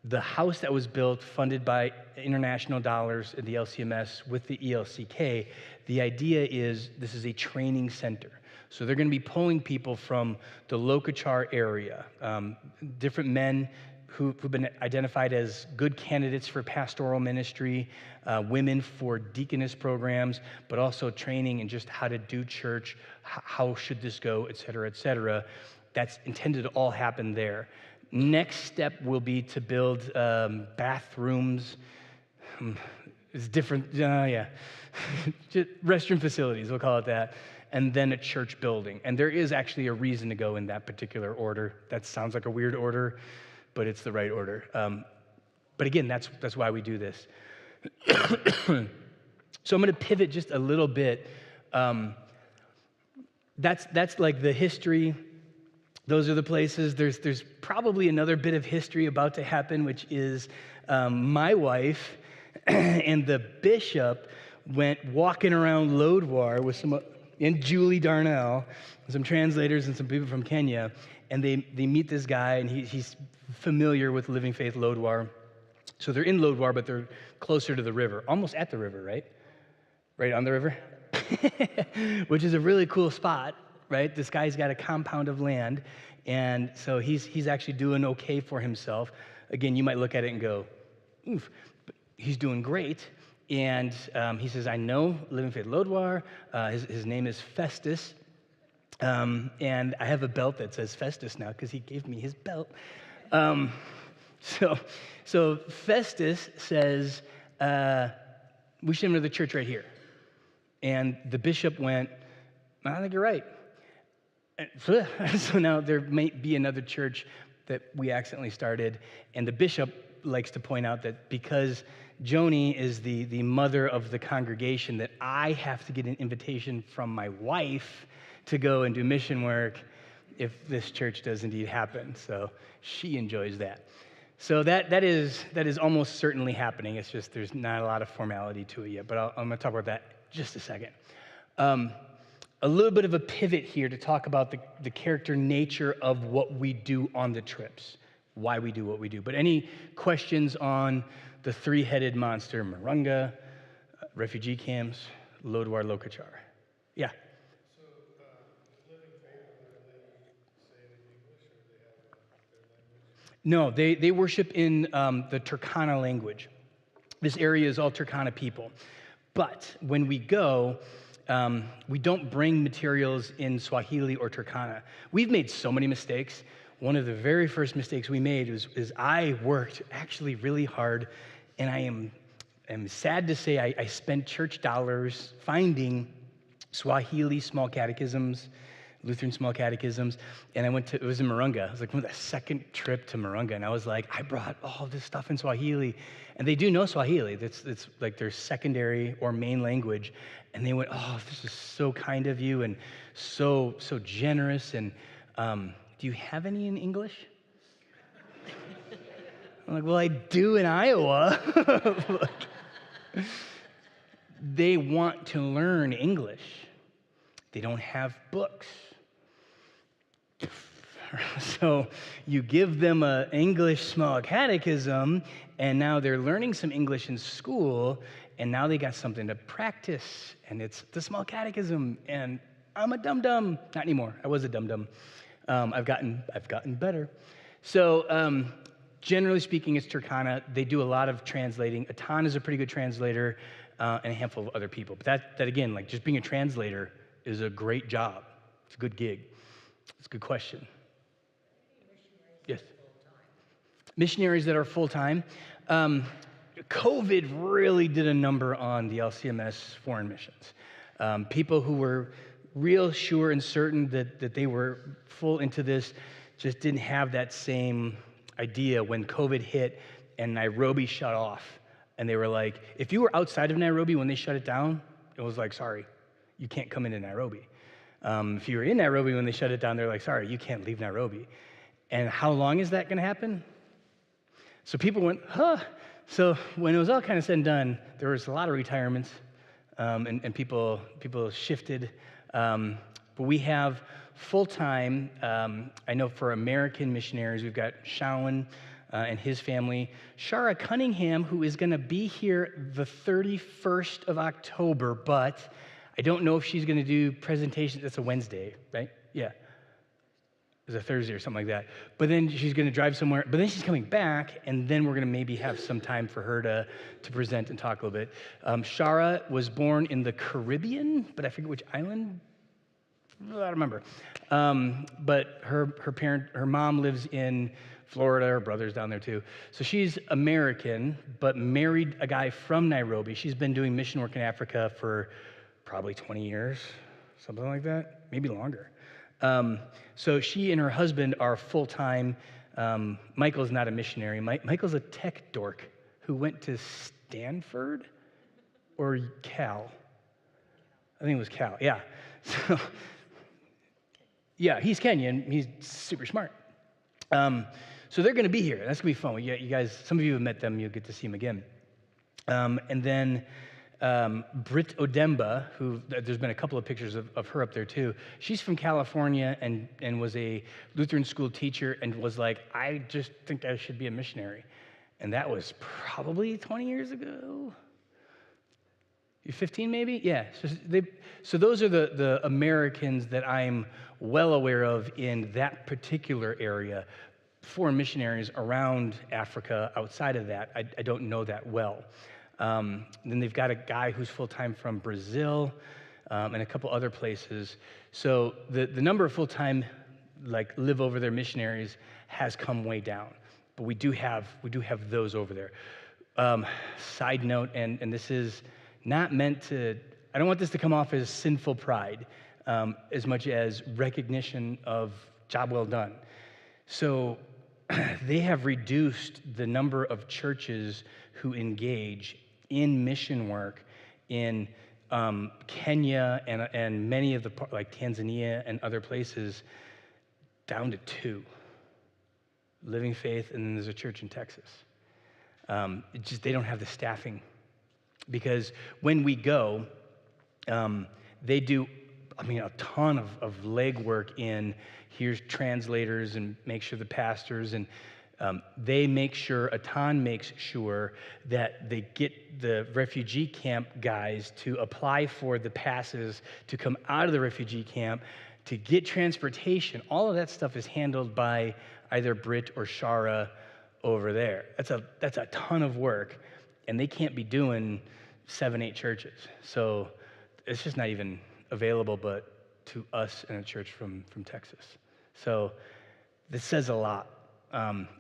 the house that was built, funded by international dollars in the LCMS with the ELCK, the idea is this is a training center. So they're going to be pulling people from the Lokachar area, different men who've been identified as good candidates for pastoral ministry, women for deaconess programs, but also training in just how to do church, how should this go, et cetera, et cetera. That's intended to all happen there. Next step will be to build bathrooms. It's different, just restroom facilities, we'll call it that. And then a church building. And there is actually a reason to go in that particular order. That sounds like a weird order, but it's the right order. But again, that's why we do this. So I'm going to pivot just a little bit. That's like the history. Those are the places. There's probably another bit of history about to happen, which is my wife and the bishop went walking around Lodwar with and Julie Darnell, some translators and some people from Kenya, and they meet this guy, and he's familiar with Living Faith Lodwar. So they're in Lodwar, but they're closer to the river, almost at the river, right? Right on the river? Which is a really cool spot, right? This guy's got a compound of land, and so he's actually doing okay for himself. Again, you might look at it and go, oof, but he's doing great. And he says, I know Living Faith Lodwar. His name is Festus. And I have a belt that says Festus now because he gave me his belt. So Festus says, we should have another church right here. And the bishop went, I think you're right. And so now there may be another church that we accidentally started, and the bishop likes to point out that because Joni is the mother of the congregation, that I have to get an invitation from my wife to go and do mission work if this church does indeed happen. So she enjoys that. So that is almost certainly happening. It's just there's not a lot of formality to it yet, but I'm going to talk about that in just a second. A little bit of a pivot here to talk about the character nature of what we do on the trips, why we do what we do. But any questions on the three-headed monster, Marunga, refugee camps, Lodwar Lokachar? Yeah? So, living faith, are they saying in English, or they have their language? No, they worship in the Turkana language. This area is all Turkana people. But when we go, we don't bring materials in Swahili or Turkana. We've made so many mistakes. One of the very first mistakes we made is I worked actually really hard, and I am sad to say I spent church dollars finding Swahili small catechisms, Lutheran small catechisms, and it was in Marunga. It was like the second trip to Marunga, and I was like, I brought all this stuff in Swahili, and they do know Swahili. It's like their secondary or main language, and they went, oh, this is so kind of you, and so generous, and do you have any in English? I'm like, well, I do in Iowa. They want to learn English. They don't have books. So you give them an English small catechism, and now they're learning some English in school, and now they got something to practice, and it's the small catechism, and I'm a dum-dum. Not anymore. I was a dum-dum. I've gotten better. So generally speaking, it's Turkana. They do a lot of translating. Atan is a pretty good translator, and a handful of other people. But that again, like just being a translator is a great job. It's a good gig. It's a good question. Yes. Missionaries that are full-time. COVID really did a number on the LCMS foreign missions. People who were real sure and certain that they were full into this just didn't have that same idea when COVID hit and Nairobi shut off. And they were like, if you were outside of Nairobi when they shut it down, it was like, sorry, you can't come into Nairobi. If you were in Nairobi when they shut it down, they're like, sorry, you can't leave Nairobi. And how long is that going to happen? So people went, huh. So when it was all kind of said and done, there was a lot of retirements, and people shifted. But we have full-time, I know for American missionaries, we've got Shawan and his family. Shara Cunningham, who is going to be here the 31st of October, but I don't know if she's going to do presentations. That's a Wednesday, right? Yeah. It's a Thursday or something like that. But then she's going to drive somewhere. But then she's coming back, and then we're going to maybe have some time for her to present and talk a little bit. Shara was born in the Caribbean, but I forget which island. I don't remember. But her mom lives in Florida. Her brother's down there too. So she's American, but married a guy from Nairobi. She's been doing mission work in Africa for probably 20 years, something like that, maybe longer. So she and her husband are full-time. Michael's not a missionary. Michael's a tech dork who went to Stanford or Cal. I think it was Cal, yeah. So, yeah, he's Kenyan. He's super smart. So they're going to be here. That's going to be fun. You guys, some of you have met them. You'll get to see them again. And then Britt Odemba, who there's been a couple of pictures of her up there too. She's from California and was a Lutheran school teacher and was like, I just think I should be a missionary. And that was probably 20 years ago. You're 15 maybe? Yeah. So those are the Americans that I'm well aware of in that particular area. Foreign missionaries around Africa, outside of that, I don't know that well. Then they've got a guy who's full-time from Brazil and a couple other places. So the number of full-time, live over there missionaries has come way down. But we do have those over there. Side note, and this is not meant to, I don't want this to come off as sinful pride as much as recognition of job well done. So they have reduced the number of churches who engage in mission work in Kenya and many of the, like Tanzania and other places, down to 2. Living Faith, and then there's a church in Texas. They don't have the staffing. Because when we go, they do, a ton of legwork in here's translators and make sure the pastors, and they make sure, Atan makes sure that they get the refugee camp guys to apply for the passes to come out of the refugee camp, to get transportation. All of that stuff is handled by either Brit or Shara over there. That's a ton of work, and they can't be doing 7, 8 churches. So it's just not even available but to us in a church from Texas. So this says a lot.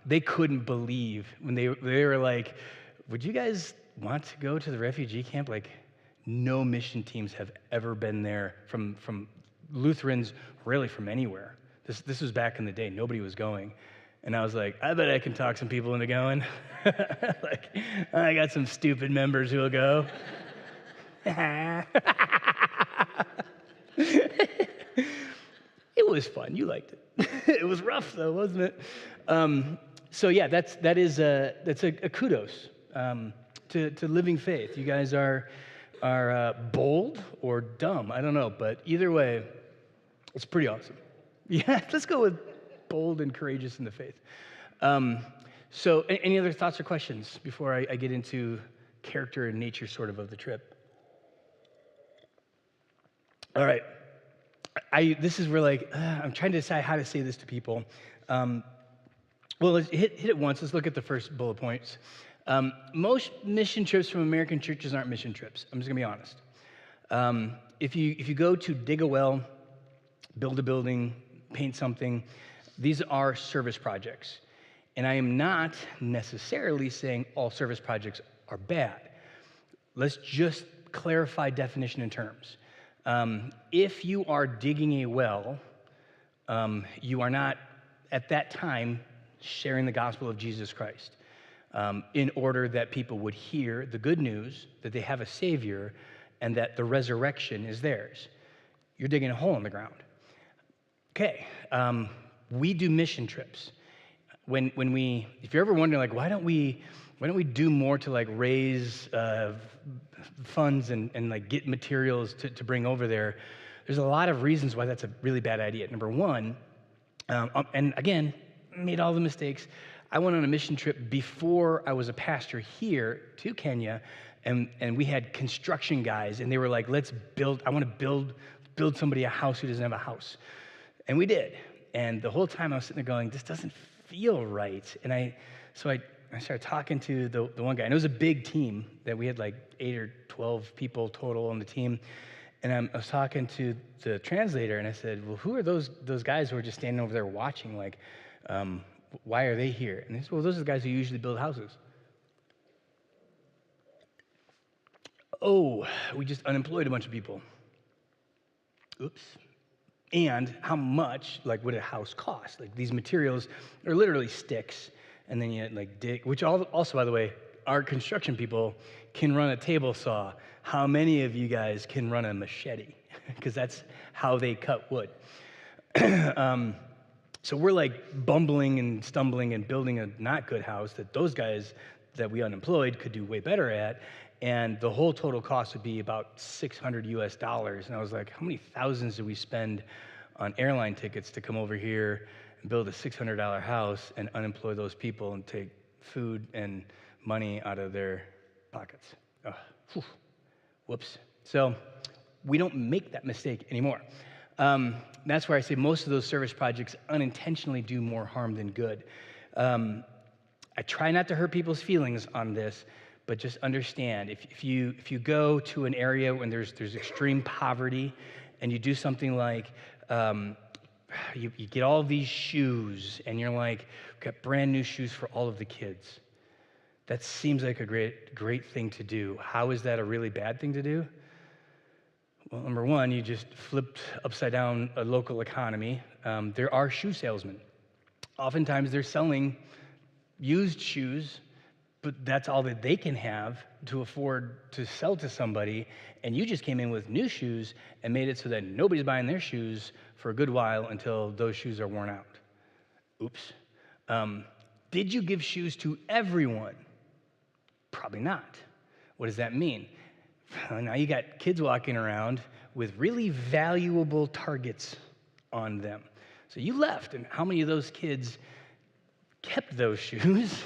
They couldn't believe when they were like, would you guys want to go to the refugee camp? Like, no mission teams have ever been there from Lutherans, really from anywhere. This was back in the day. Nobody was going. And I was like, I bet I can talk some people into going. Like, I got some stupid members who will go. It was fun. You liked it. It was rough though, wasn't it? So yeah, that's a kudos to Living Faith. You guys are bold or dumb. I don't know, but either way, it's pretty awesome. Yeah, let's go with bold and courageous in the faith. So any other thoughts or questions before I get into character and nature sort of the trip? All right. This is where I'm trying to decide how to say this to people. Well, let's hit it once. Let's look at the first bullet points. Most mission trips from American churches aren't mission trips. I'm just gonna be honest. If you go to dig a well, build a building, paint something, these are service projects. And I am not necessarily saying all service projects are bad. Let's just clarify definition and terms. If you are digging a well, you are not, at that time, sharing the gospel of Jesus Christ in order that people would hear the good news that they have a Savior and that the resurrection is theirs. You're digging a hole in the ground. Okay, we do mission trips. If you're ever wondering, why don't we do more to raise funds and get materials to bring over there? There's a lot of reasons why that's a really bad idea. Number one, and again, made all the mistakes. I went on a mission trip before I was a pastor here to Kenya, and we had construction guys, and they were like, I want to build somebody a house who doesn't have a house. And we did. And the whole time I was sitting there going, this doesn't feel right. And I started talking to the one guy, and it was a big team that we had 8 or 12 people total on the team. And I was talking to the translator, and I said, well, who are those guys who are just standing over there watching? Why are they here? And he said, well, those are the guys who usually build houses. Oh, we just unemployed a bunch of people. Oops. And how much, would a house cost? These materials are literally sticks, and then you dig, which also, by the way, our construction people can run a table saw. How many of you guys can run a machete? Because that's how they cut wood. So we're bumbling and stumbling and building a not good house that those guys that we unemployed could do way better at. And the whole total cost would be about $600 US. And I was like, how many thousands do we spend on airline tickets to come over here and build a $600 house and unemploy those people and take food and money out of their pockets? Whoops. So we don't make that mistake anymore. That's where I say most of those service projects unintentionally do more harm than good. I try not to hurt people's feelings on this, but just understand, if you go to an area when there's extreme poverty, and you do something you get all these shoes, and you're like, we've got brand new shoes for all of the kids. That seems like a great thing to do. How is that a really bad thing to do? Well, number one, you just flipped upside down a local economy. There are shoe salesmen. Oftentimes, they're selling used shoes, but that's all that they can have to afford to sell to somebody. And you just came in with new shoes and made it so that nobody's buying their shoes for a good while until those shoes are worn out. Oops. Did you give shoes to everyone? Probably not. What does that mean? Now you got kids walking around with really valuable targets on them. So you left, and how many of those kids kept those shoes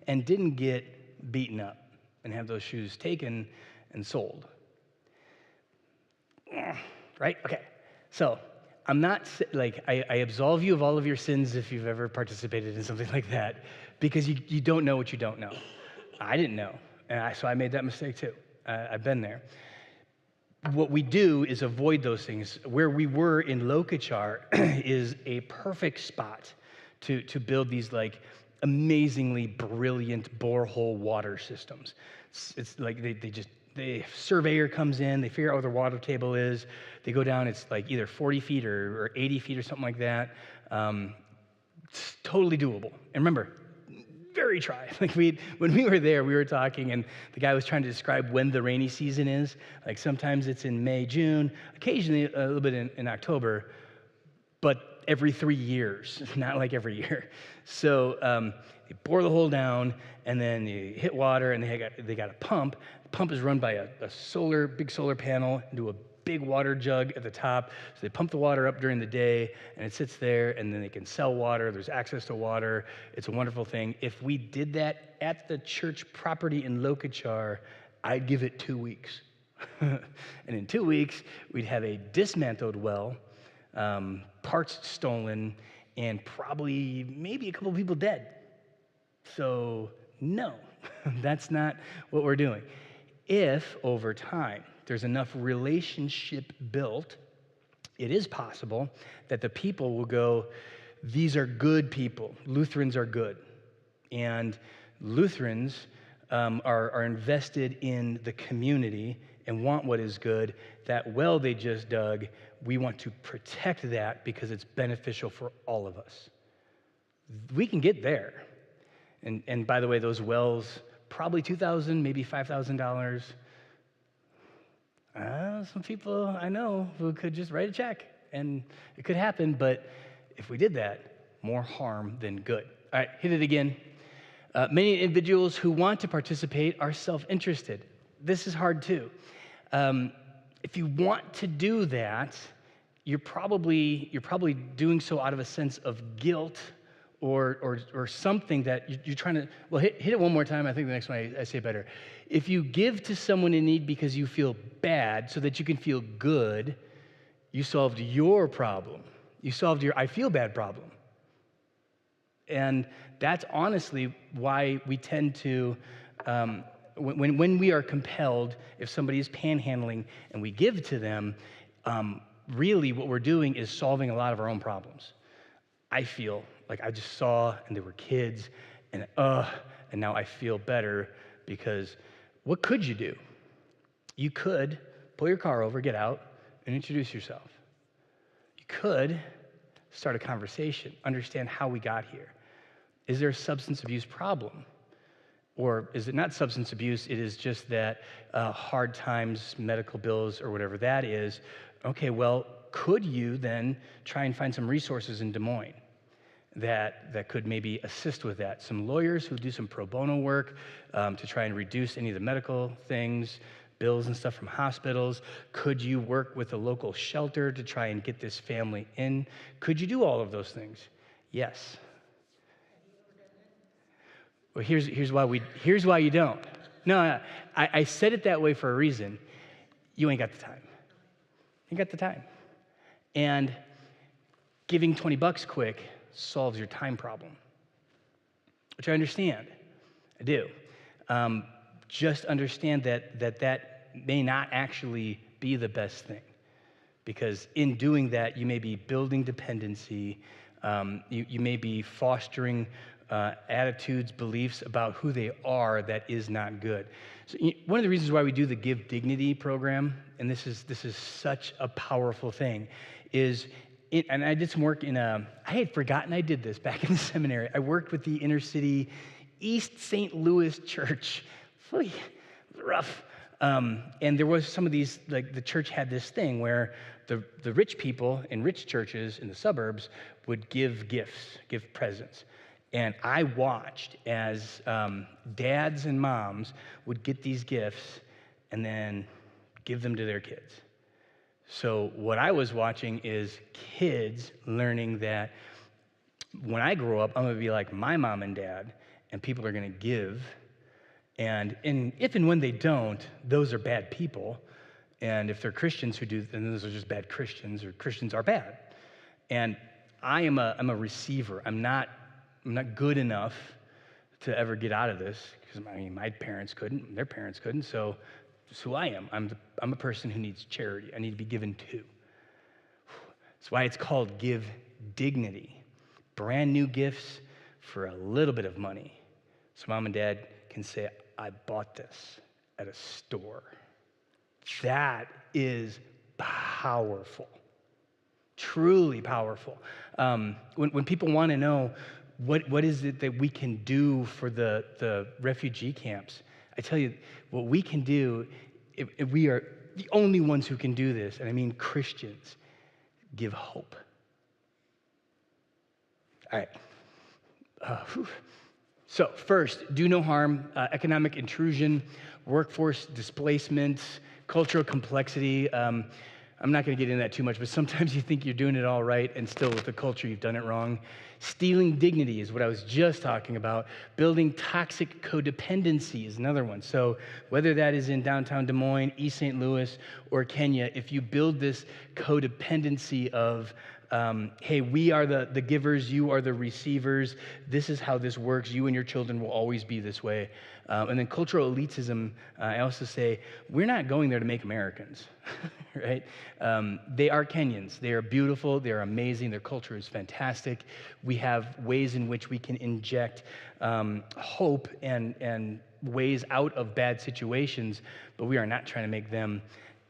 and didn't get beaten up and have those shoes taken and sold? Right? Okay. So I'm not like, I absolve you of all of your sins if you've ever participated in something like that, because you don't know what you don't know. I didn't know, and so I made that mistake too. I've been there. What we do is avoid those things. Where we were in Lokachar is a perfect spot to build these like amazingly brilliant borehole water systems. It's like the surveyor comes in, they figure out what their water table is, they go down, it's like either 40 feet or 80 feet or something like that. It's totally doable. And remember, very dry. Like when we were there, we were talking, and the guy was trying to describe when the rainy season is. Like sometimes it's in May, June, occasionally a little bit in October, but every 3 years, not like every year. So they bore the hole down, and then you hit water, and they got a pump. The pump is run by a big solar panel into a big water jug at the top. So they pump the water up during the day, and it sits there, and then they can sell water. There's access to water. It's a wonderful thing. If we did that at the church property in Lokachar, I'd give it 2 weeks. And in 2 weeks, we'd have a dismantled well, parts stolen, and probably maybe a couple people dead. So no, that's not what we're doing. If over time there's enough relationship built, it is possible that the people will go, these are good people. Lutherans are good. And Lutherans are invested in the community and want what is good. That well they just dug, we want to protect that because it's beneficial for all of us. We can get there. And by the way, those wells, probably $2,000, maybe $5,000. Some people I know who could just write a check, and it could happen, but if we did that, more harm than good. All right, hit it again. Many individuals who want to participate are self-interested. This is hard too. If you want to do that, you're probably doing so out of a sense of guilt or something that you're trying to, well, hit it one more time. I think the next one I say better. If you give to someone in need because you feel bad so that you can feel good, you solved your problem. You solved your I feel bad problem. And that's honestly why we tend to, when we are compelled, if somebody is panhandling and we give to them, really what we're doing is solving a lot of our own problems. I feel like I just saw, and there were kids, and now I feel better because what could you do? You could pull your car over, get out, and introduce yourself. You could start a conversation, understand how we got here. Is there a substance abuse problem? Or is it not substance abuse, it is just that hard times, medical bills, or whatever that is. Okay, well, could you then try and find some resources in Des Moines that could maybe assist with that? Some lawyers who do some pro bono work to try and reduce any of the medical things, bills and stuff from hospitals. Could you work with a local shelter to try and get this family in? Could you do all of those things? Yes. Well, here's why you don't. No, I said it that way for a reason. You ain't got the time. You ain't got the time. And giving $20 quick solves your time problem, which I understand. I do. Just understand that may not actually be the best thing, because in doing that, you may be building dependency. You may be fostering attitudes, beliefs about who they are that is not good. So one of the reasons why we do the Give Dignity program, and this is such a powerful thing, is and I did some work I had forgotten I did this back in the seminary. I worked with the inner city East St. Louis church. It was rough. And there was some of these, like the church had this thing where the rich people in rich churches in the suburbs would give gifts, give presents. And I watched as dads and moms would get these gifts and then give them to their kids. So what I was watching is kids learning that when I grow up, I'm going to be like my mom and dad, and people are going to give. And if and when they don't, those are bad people. And if they're Christians who do, then those are just bad Christians, or Christians are bad. And I'm a receiver. I'm not good enough to ever get out of this, because my parents couldn't, their parents couldn't. So that's who I am. I'm a person who needs charity. I need to be given to. That's why it's called Give Dignity. Brand new gifts for a little bit of money. So mom and dad can say, I bought this at a store. That is powerful. Truly powerful. When people want to know what is it that we can do for the refugee camps, I tell you, what we can do, if we are the only ones who can do this, and I mean Christians, give hope. All right. So first, do no harm, economic intrusion, workforce displacement, cultural complexity. I'm not going to get into that too much, but sometimes you think you're doing it all right, and still with the culture, you've done it wrong. Stealing dignity is what I was just talking about. Building toxic codependency is another one. So whether that is in downtown Des Moines, East St. Louis, or Kenya, if you build this codependency of, hey, we are the givers, you are the receivers, this is how this works, you and your children will always be this way. And then cultural elitism, I also say, we're not going there to make Americans, right? They are Kenyans. They are beautiful. They are amazing. Their culture is fantastic. We have ways in which we can inject hope and ways out of bad situations, but we are not trying to make them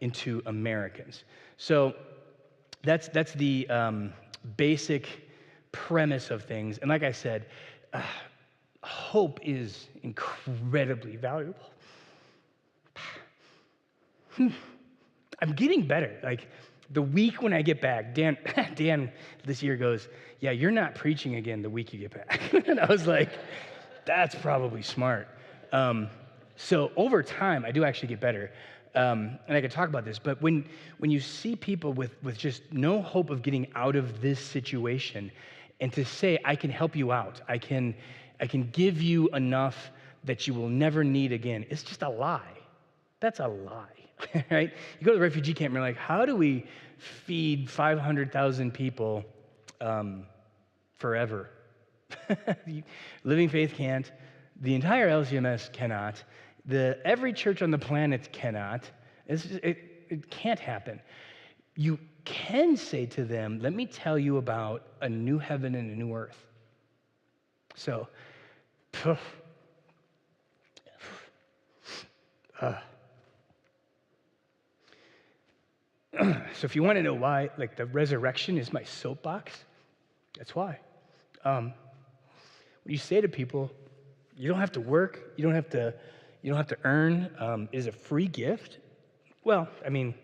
into Americans. So that's the basic premise of things. And like I said, hope is incredibly valuable. I'm getting better. Like the week when I get back, Dan this year goes, yeah, you're not preaching again the week you get back. And I was like, that's probably smart. So over time, I do actually get better. And I could talk about this, but when you see people with just no hope of getting out of this situation, and to say, I can help you out, I can give you enough that you will never need again, it's just a lie. That's a lie, right? You go to the refugee camp and you're like, how do we feed 500,000 people forever? Living Faith can't. The entire LCMS cannot. Every church on the planet cannot. It can't happen. You can say to them, let me tell you about a new heaven and a new earth. So, so if you want to know why, like the resurrection is my soapbox, that's why. When you say to people, you don't have to work, you don't have to earn, is a free gift. Well, I mean,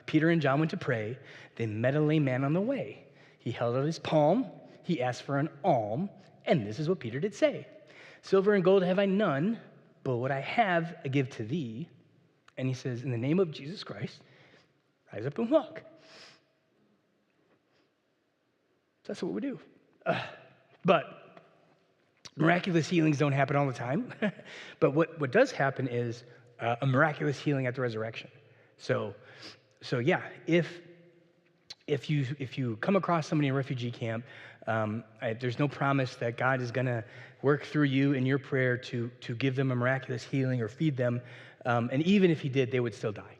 Peter and John went to pray. They met a lame man on the way. He held out his palm. He asked for an alm, and this is what Peter did say. Silver and gold have I none, but what I have I give to thee. And he says, in the name of Jesus Christ, rise up and walk. So that's what we do. But miraculous healings don't happen all the time. But what does happen is a miraculous healing at the resurrection. So yeah, if you come across somebody in a refugee camp, there's no promise that God is going to work through you in your prayer to give them a miraculous healing or feed them. And even if he did, they would still die.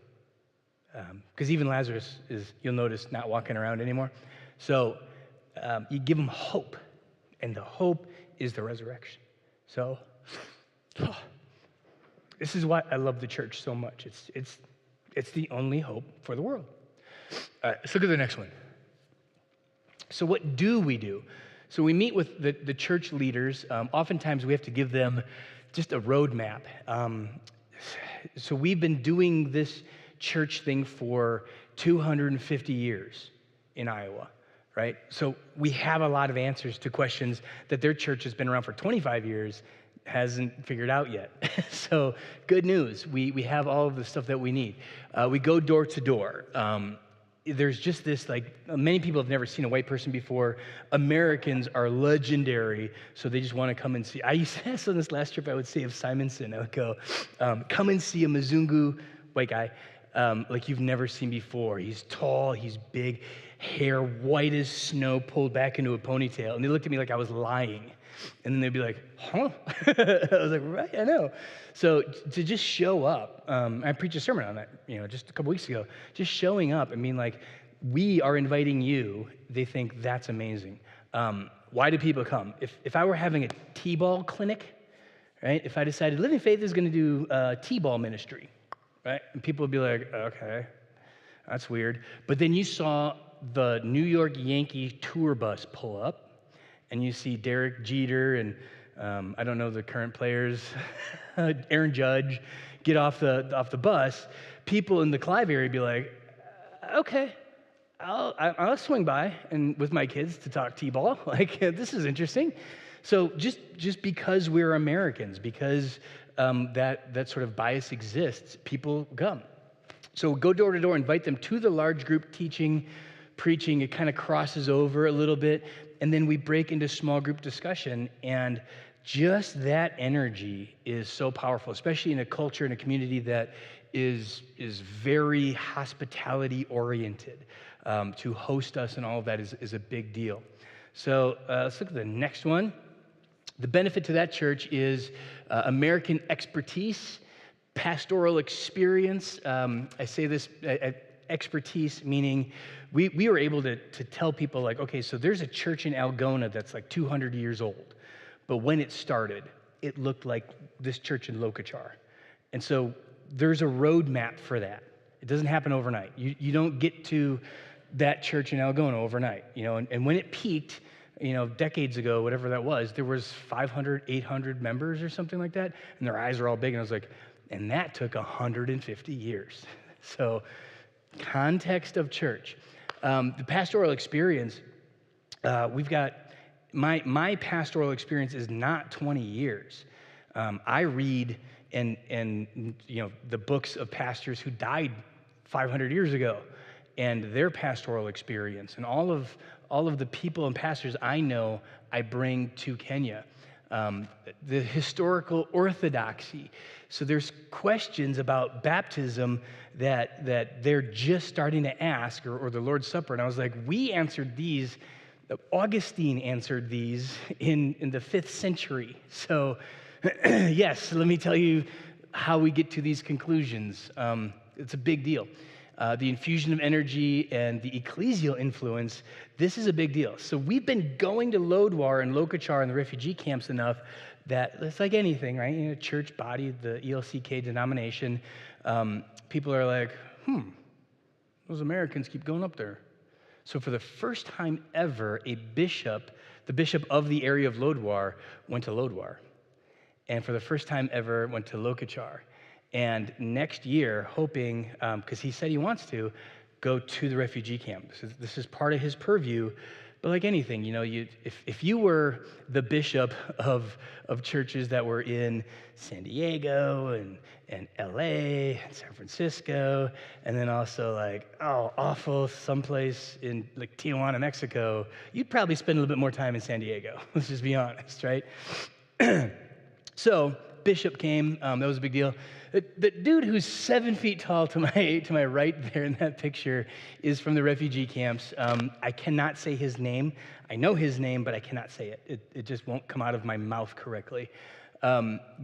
Because even Lazarus is, you'll notice, not walking around anymore. So you give them hope. and the hope is the resurrection. So, this is why I love the church so much. It's the only hope for the world. All right, let's look at the next one. So what do we do? So we meet with the church leaders. Oftentimes we have to give them just a roadmap. So we've been doing this church thing for 250 years in Iowa, right? So we have a lot of answers to questions that their church has been around for 25 years, hasn't figured out yet. So good news, we have all of the stuff that we need. We go door to door. There's just this, like, many people have never seen a white person before. Americans are legendary, so they just want to come and see. I used to ask on this last trip, I would say of Simonson, I would go, come and see a Mzungu white guy like you've never seen before. He's tall, he's big, hair white as snow, pulled back into a ponytail. And they looked at me like I was lying. And then they'd be like, huh? I was like, right, I know. So to just show up, I preached a sermon on that, just a couple weeks ago, just showing up and being like, we are inviting you, they think that's amazing. Why do people come? If I were having a T-ball clinic, right, if I decided Living Faith is going to do T-ball ministry, right, and people would be like, okay, that's weird. But then you saw the New York Yankee tour bus pull up, and you see Derek Jeter and I don't know the current players, Aaron Judge, get off the bus. People in the Clive area be like, okay, I'll swing by and with my kids to talk T-ball. Like, this is interesting. So just because we're Americans, because that sort of bias exists, people come. So go door to door, invite them to the large group teaching, preaching. It kind of crosses over a little bit. And then we break into small group discussion, and just that energy is so powerful, especially in a culture, in a community that is very hospitality oriented. To host us and all of that is a big deal. So let's look at the next one. The benefit to that church is American expertise, pastoral experience. I say this expertise, meaning we were able to tell people, like, okay, so there's a church in Algona that's like 200 years old, but when it started, it looked like this church in Lokachar. And so there's a roadmap for that. It doesn't happen overnight. You don't get to that church in Algona overnight, and when it peaked, decades ago, whatever that was, there was 500, 800 members or something like that, and their eyes were all big, and I was like, and that took 150 years. So context of church. The pastoral experience, we've got, my pastoral experience is not 20 years. I read and the books of pastors who died 500 years ago and their pastoral experience, and all of the people and pastors I know I bring to Kenya. The historical orthodoxy. So there's questions about baptism that they're just starting to ask, or the Lord's Supper. And I was like, we answered these, Augustine answered these in the 5th century. So yes, let me tell you how we get to these conclusions. It's a big deal. The infusion of energy and the ecclesial influence, this is a big deal. So we've been going to Lodwar and Lokachar and the refugee camps enough that it's like anything, right? Church body, the ELCK denomination, people are like, those Americans keep going up there. So for the first time ever, the bishop of the area of Lodwar went to Lodwar. And for the first time ever, went to Lokachar. And next year, hoping, because he said he wants to, go to the refugee camp. This is part of his purview. But like anything, if you were the bishop of churches that were in San Diego and LA and San Francisco, and then also awful someplace in like Tijuana, Mexico, you'd probably spend a little bit more time in San Diego. Let's just be honest, right? So bishop came. That was a big deal. The dude who's 7 feet tall to my right there in that picture is from the refugee camps. I cannot say his name. I know his name, but I cannot say it. It just won't come out of my mouth correctly.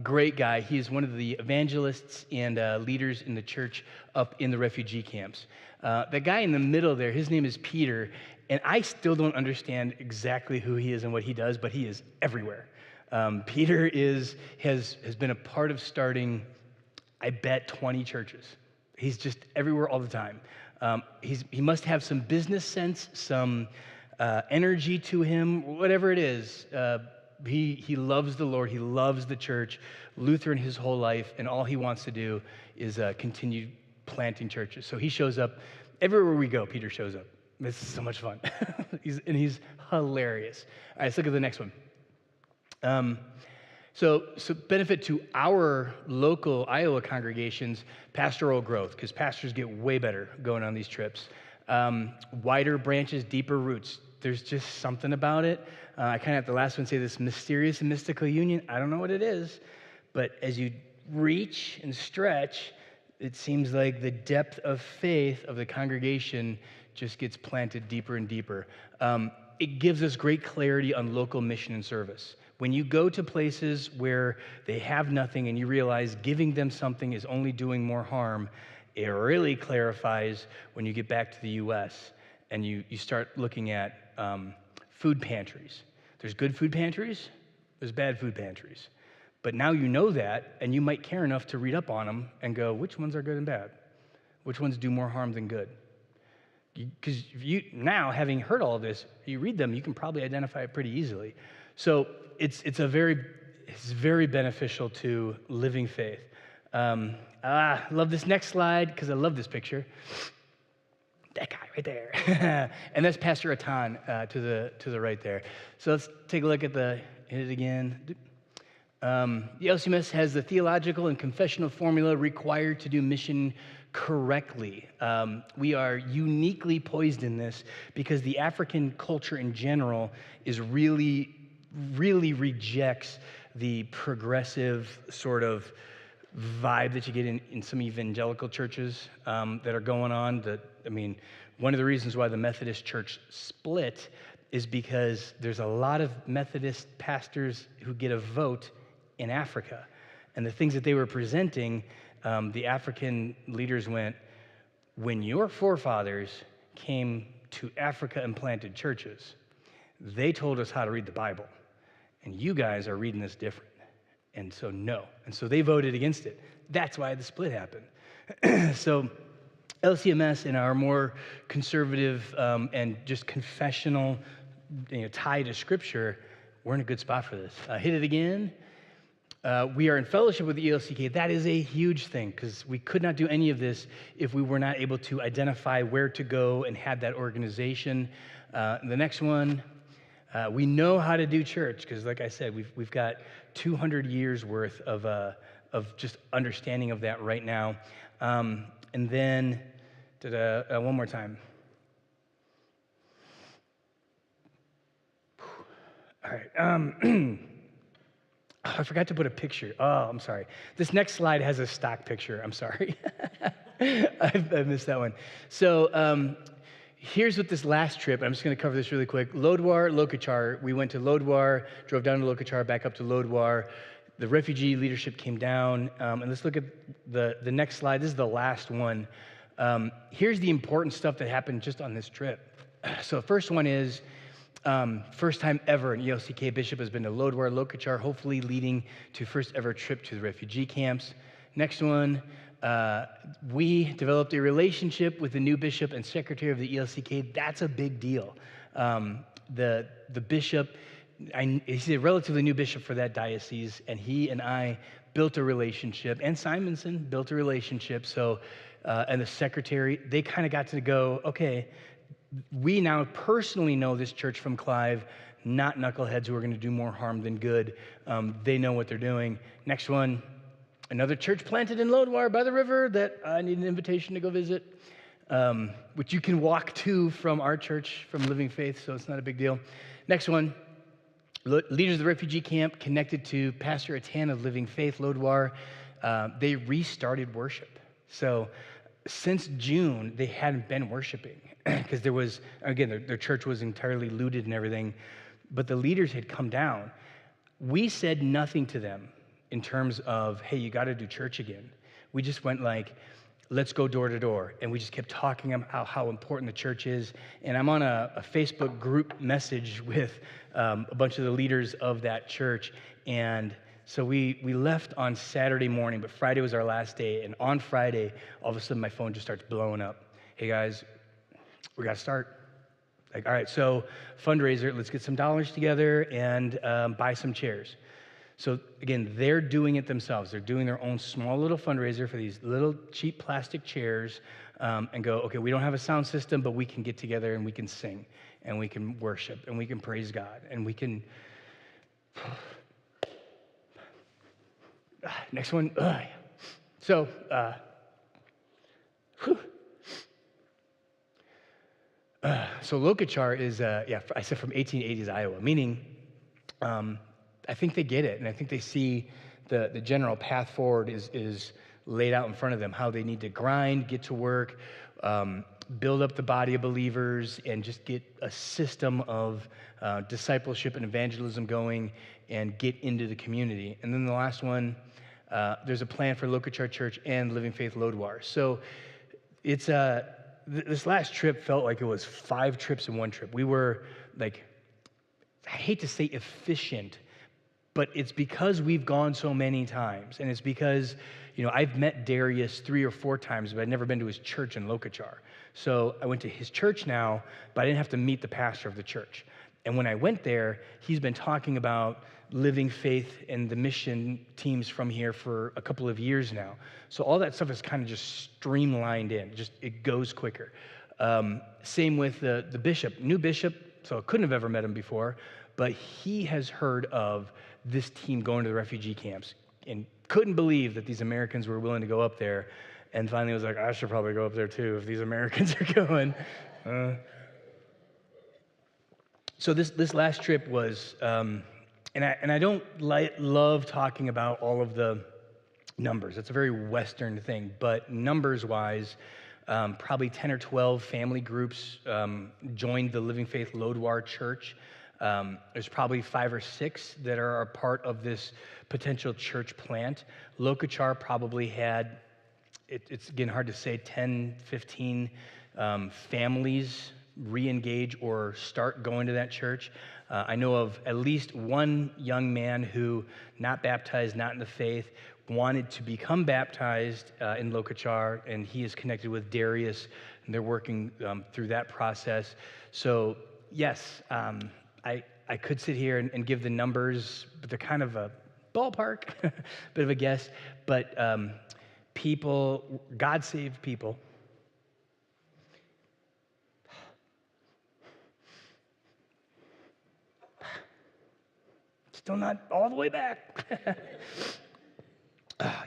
Great guy. He is one of the evangelists and leaders in the church up in the refugee camps. The guy in the middle there, his name is Peter, and I still don't understand exactly who he is and what he does, but he is everywhere. Peter has been a part of starting, I bet, 20 churches. He's just everywhere all the time. He must have some business sense, some energy to him, whatever it is. He loves the Lord. He loves the church, Lutheran his whole life, and all he wants to do is continue planting churches. So he shows up everywhere we go. Peter shows up. This is so much fun. he's hilarious. All right, let's look at the next one. So benefit to our local Iowa congregations, pastoral growth, because pastors get way better going on these trips. Wider branches, deeper roots. There's just something about it. I kind of have the last one say this mysterious and mystical union. I don't know what it is, but as you reach and stretch, it seems like the depth of faith of the congregation just gets planted deeper and deeper. It gives us great clarity on local mission and service. When you go to places where they have nothing and you realize giving them something is only doing more harm, it really clarifies when you get back to the U.S. and you start looking at food pantries. There's good food pantries, there's bad food pantries. But now you know that, and you might care enough to read up on them and go, which ones are good and bad? Which ones do more harm than good? Because now, having heard all of this, you read them, you can probably identify it pretty easily. So it's very beneficial to living faith. I love this next slide because I love this picture. That guy right there. And that's Pastor Atan to the right there. So let's take a look at hit it again. The LCMS has the theological and confessional formula required to do mission correctly. We are uniquely poised in this because the African culture in general is really rejects the progressive sort of vibe that you get in some evangelical churches that are going on. One of the reasons why the Methodist Church split is because there's a lot of Methodist pastors who get a vote in Africa. And the things that they were presenting, the African leaders went, when your forefathers came to Africa and planted churches, they told us how to read the Bible. And you guys are reading this different. And so no. And so they voted against it. That's why the split happened. So LCMS and our more conservative and just confessional tie to Scripture, we're in a good spot for this. Hit it again. We are in fellowship with the ELCK. That is a huge thing because we could not do any of this if we were not able to identify where to go and have that organization. The next one, we know how to do church because, like I said, we've got 200 years worth of just understanding of that right now. And then, one more time. All right. I forgot to put a picture. Oh, I'm sorry. This next slide has a stock picture. I'm sorry. I missed that one. So here's what this last trip, I'm just going to cover this really quick. Lodwar, Lokachar. We went to Lodwar, drove down to Lokachar, back up to Lodwar. The refugee leadership came down. And let's look at the next slide. This is the last one. Here's the important stuff that happened just on this trip. So the first one is, first time ever an ELCK bishop has been to Lodwar, Lokachar, hopefully leading to first ever trip to the refugee camps. Next one, we developed a relationship with the new bishop and secretary of the ELCK. That's a big deal. The bishop, he's a relatively new bishop for that diocese, and he and I built a relationship, and Simonson built a relationship. So, and the secretary, they kind of got to go, okay, we now personally know this church from Clive, not knuckleheads who are going to do more harm than good. They know what they're doing. Next one, another church planted in Lodwar by the river that I need an invitation to go visit, which you can walk to from our church, from Living Faith, so it's not a big deal. Next one, leaders of the refugee camp connected to Pastor Atan of Living Faith, Lodwar. They restarted worship. So since June, they hadn't been worshiping because there was, again, their church was entirely looted and everything, but the leaders had come down. We said nothing to them in terms of, hey, you got to do church again. We just went like, let's go door to door. And we just kept talking about how important the church is. And I'm on a Facebook group message with a bunch of the leaders of that church. And so we left on Saturday morning, but Friday was our last day. And on Friday, all of a sudden my phone just starts blowing up. Hey guys, we got to start. Like, all right, so fundraiser, let's get some dollars together and buy some chairs. So again, they're doing it themselves. They're doing their own small little fundraiser for these little cheap plastic chairs and go, okay, we don't have a sound system, but we can get together and we can sing and we can worship and we can praise God and we can... Next one. So, so Lokachar is, I said from 1880s Iowa, meaning I think they get it, and I think they see the general path forward is laid out in front of them, how they need to grind, get to work, build up the body of believers, and just get a system of discipleship and evangelism going and get into the community. And then the last one, there's a plan for Lokachar Church and Living Faith Lodwar. So it's this last trip felt like it was 5 trips in one trip. We were like, I hate to say efficient, but it's because we've gone so many times, and it's because, I've met Darius 3 or 4 times, but I'd never been to his church in Lokachar. So I went to his church now, but I didn't have to meet the pastor of the church. And when I went there, he's been talking about Living Faith and the mission teams from here for a couple of years now. So all that stuff is kind of just streamlined in, it goes quicker. Same with the bishop, new bishop, so I couldn't have ever met him before, but he has heard of this team going to the refugee camps and couldn't believe that these Americans were willing to go up there, and finally was like, I should probably go up there too if these Americans are going. So this last trip was, and I don't love talking about all of the numbers. It's a very Western thing, but numbers-wise, probably 10 or 12 family groups joined the Living Faith Lodwar Church. There's probably 5 or 6 that are a part of this potential church plant. Lokachar probably had, it's again hard to say, 10, 15 families re-engage or start going to that church. I know of at least one young man who, not baptized, not in the faith, wanted to become baptized in Lokachar, and he is connected with Darius, and they're working through that process. So yes, I could sit here and give the numbers, but they're kind of a ballpark, bit of a guess. But people, God-saved people, still not all the way back.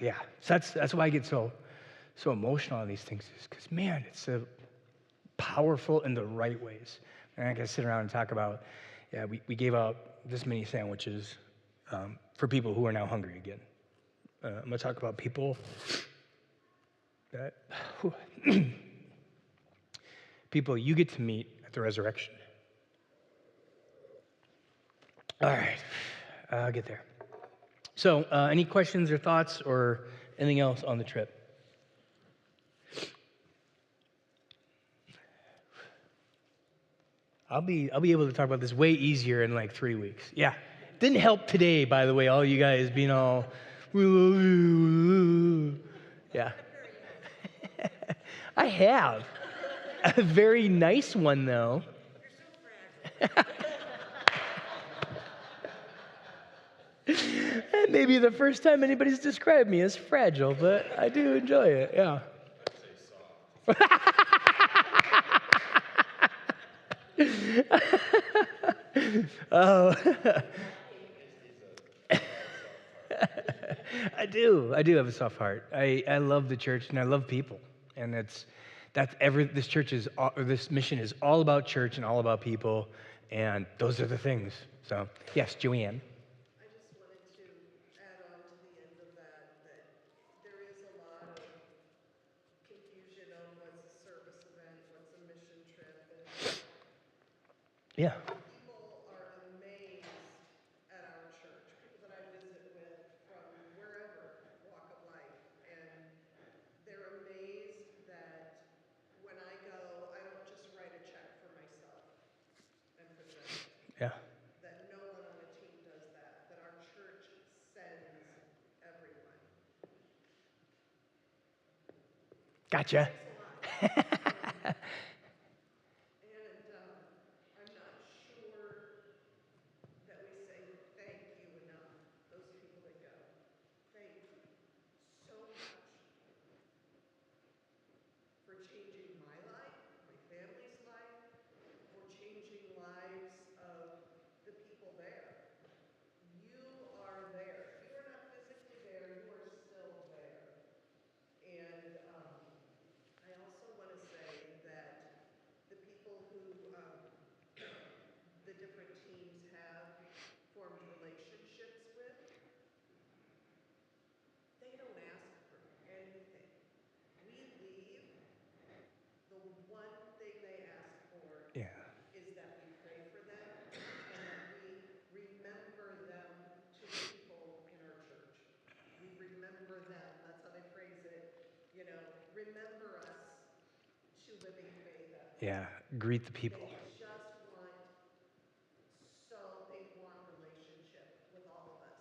Yeah, so that's why I get so emotional on these things, is because, man, it's so powerful in the right ways. And I can sit around and talk about, we gave out this many sandwiches for people who are now hungry again. I'm going to talk about people that, people you get to meet at the resurrection. All right, I'll get there. So, any questions or thoughts or anything else on the trip? I'll be able to talk about this way easier in like 3 weeks. Yeah, didn't help today, by the way. All you guys being all, we love you. Yeah, I have a very nice one though. Maybe the first time anybody's described me as fragile, but I do enjoy it, yeah. Oh, I do have a soft heart. I love the church and I love people, and this church is, or this mission is all about church and all about people, and those are the things. So yes, Joanne. I just wanted to add on to the end of that there is a lot of confusion on what's a service event, what's a mission trip, and Yeah. people are amazed at our church, people that I visit with from Gotcha. And I'm not sure that we say thank you enough, those people that go. Thank you so much for changing my life, my family's life, for changing lives of the people there. You are there. You are not physically there, you are still there. And I also want to say that the people who the different teams have formed relationships with, they don't ask for anything. We leave, the one thing they ask for Yeah. is that we pray for them and that we remember them to the people in our church. We remember them, that's how they phrase it, remember us to Living Faith. Yeah. Greet the people. They want relationship with all of us.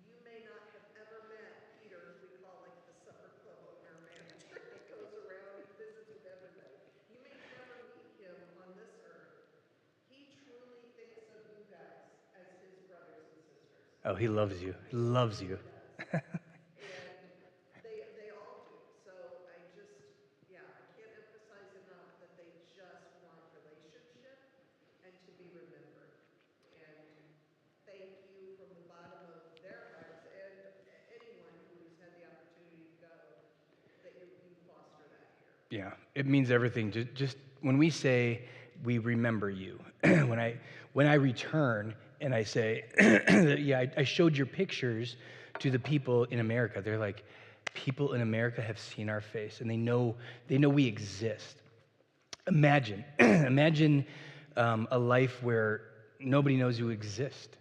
You may not have ever met Peter, who we call like the supper club owner manager that goes around and visits with everybody. You may never meet him on this earth. He truly thinks of you guys as his brothers and sisters. Oh, he loves you. He loves you. And they all do. So I can't emphasize enough that they just want relationship and to be remembered. And thank you from the bottom of their hearts and anyone who's had the opportunity to go, that you foster that here. Yeah, it means everything. Just when we say we remember you, when I return and I say, yeah, I showed your pictures to the people in America. They're like, people in America have seen our face and they know we exist. Imagine a life where nobody knows you exist.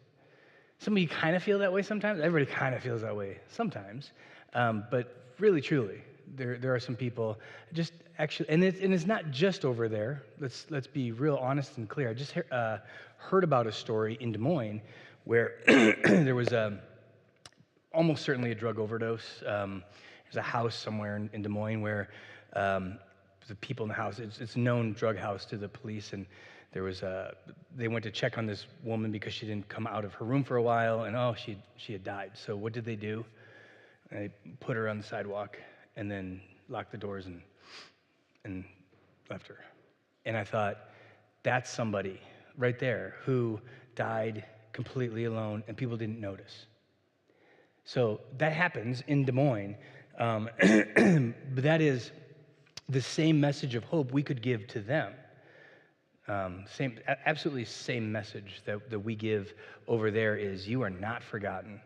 Some of you kind of feel that way sometimes. Everybody kind of feels that way sometimes. But really, truly, there are some people just actually, and it's not just over there. Let's be real honest and clear. I just heard about a story in Des Moines where there was almost certainly a drug overdose. There's a house somewhere in Des Moines where the people in the house, it's a known drug house to the police, and there was they went to check on this woman because she didn't come out of her room for a while, and she had died. So what did they do? They put her on the sidewalk and then locked the doors and left her. And I thought, that's somebody right there who died completely alone and people didn't notice. So that happens in Des Moines, but that is the same message of hope we could give to them. Absolutely same message that we give over there is you are not forgotten.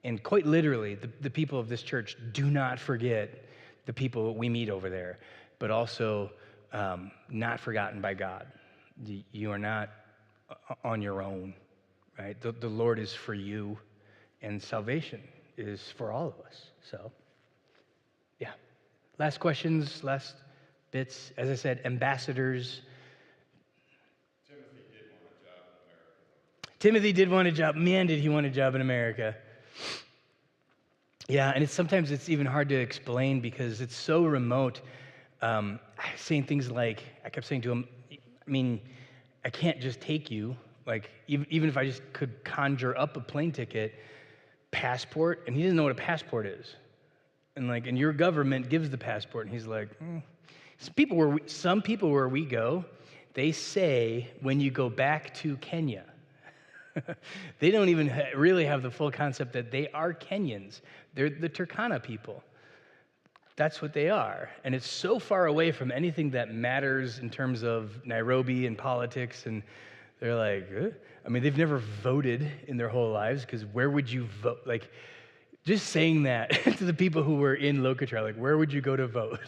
And quite literally, the people of this church do not forget the people we meet over there, but also not forgotten by God. You are not on your own, right? The Lord is for you, and salvation is for all of us. So, yeah. Last questions, last bits. As I said, ambassadors. Timothy did want a job. Man, did he want a job in America. Yeah, and sometimes it's even hard to explain because it's so remote. Saying things like, I kept saying to him, I can't just take you. Like, even if I just could conjure up a plane ticket, passport, and he doesn't know what a passport is. And your government gives the passport, and he's like, Some people where we go, they say when you go back to Kenya, they don't even really have the full concept that they are Kenyans. They're the Turkana people. That's what they are. And it's so far away from anything that matters in terms of Nairobi and politics. And they're like, they've never voted in their whole lives because where would you vote? Like, just saying that to the people who were in Locatrial, like, where would you go to vote?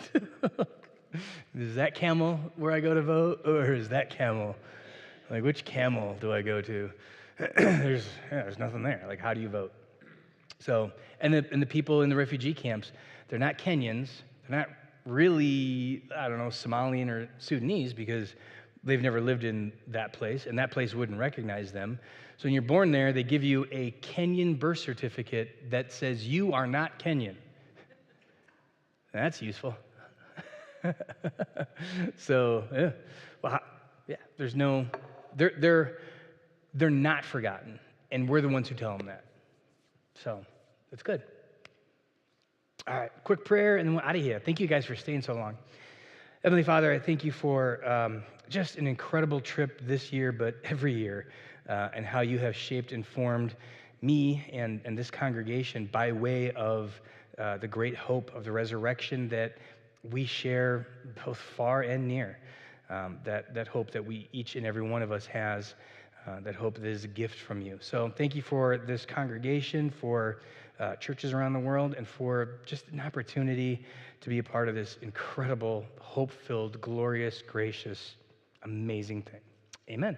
Is that camel where I go to vote? Or is that camel? Like, which camel do I go to? There's nothing there. Like, how do you vote? So, and the people in the refugee camps, they're not Kenyans. They're not really, Somalian or Sudanese because they've never lived in that place, and that place wouldn't recognize them. So when you're born there, they give you a Kenyan birth certificate that says you are not Kenyan. That's useful. So, yeah. Well, yeah, there's no, they're not forgotten. And we're the ones who tell them that. So, that's good. All right, quick prayer and then we're out of here. Thank you guys for staying so long. Heavenly Father, I thank you for just an incredible trip this year, but every year, and how you have shaped and formed me and this congregation by way of the great hope of the resurrection that we share both far and near. That hope that we, each and every one of us has, that hope that is a gift from you. So thank you for this congregation, for churches around the world, and for just an opportunity to be a part of this incredible, hope-filled, glorious, gracious, amazing thing. Amen.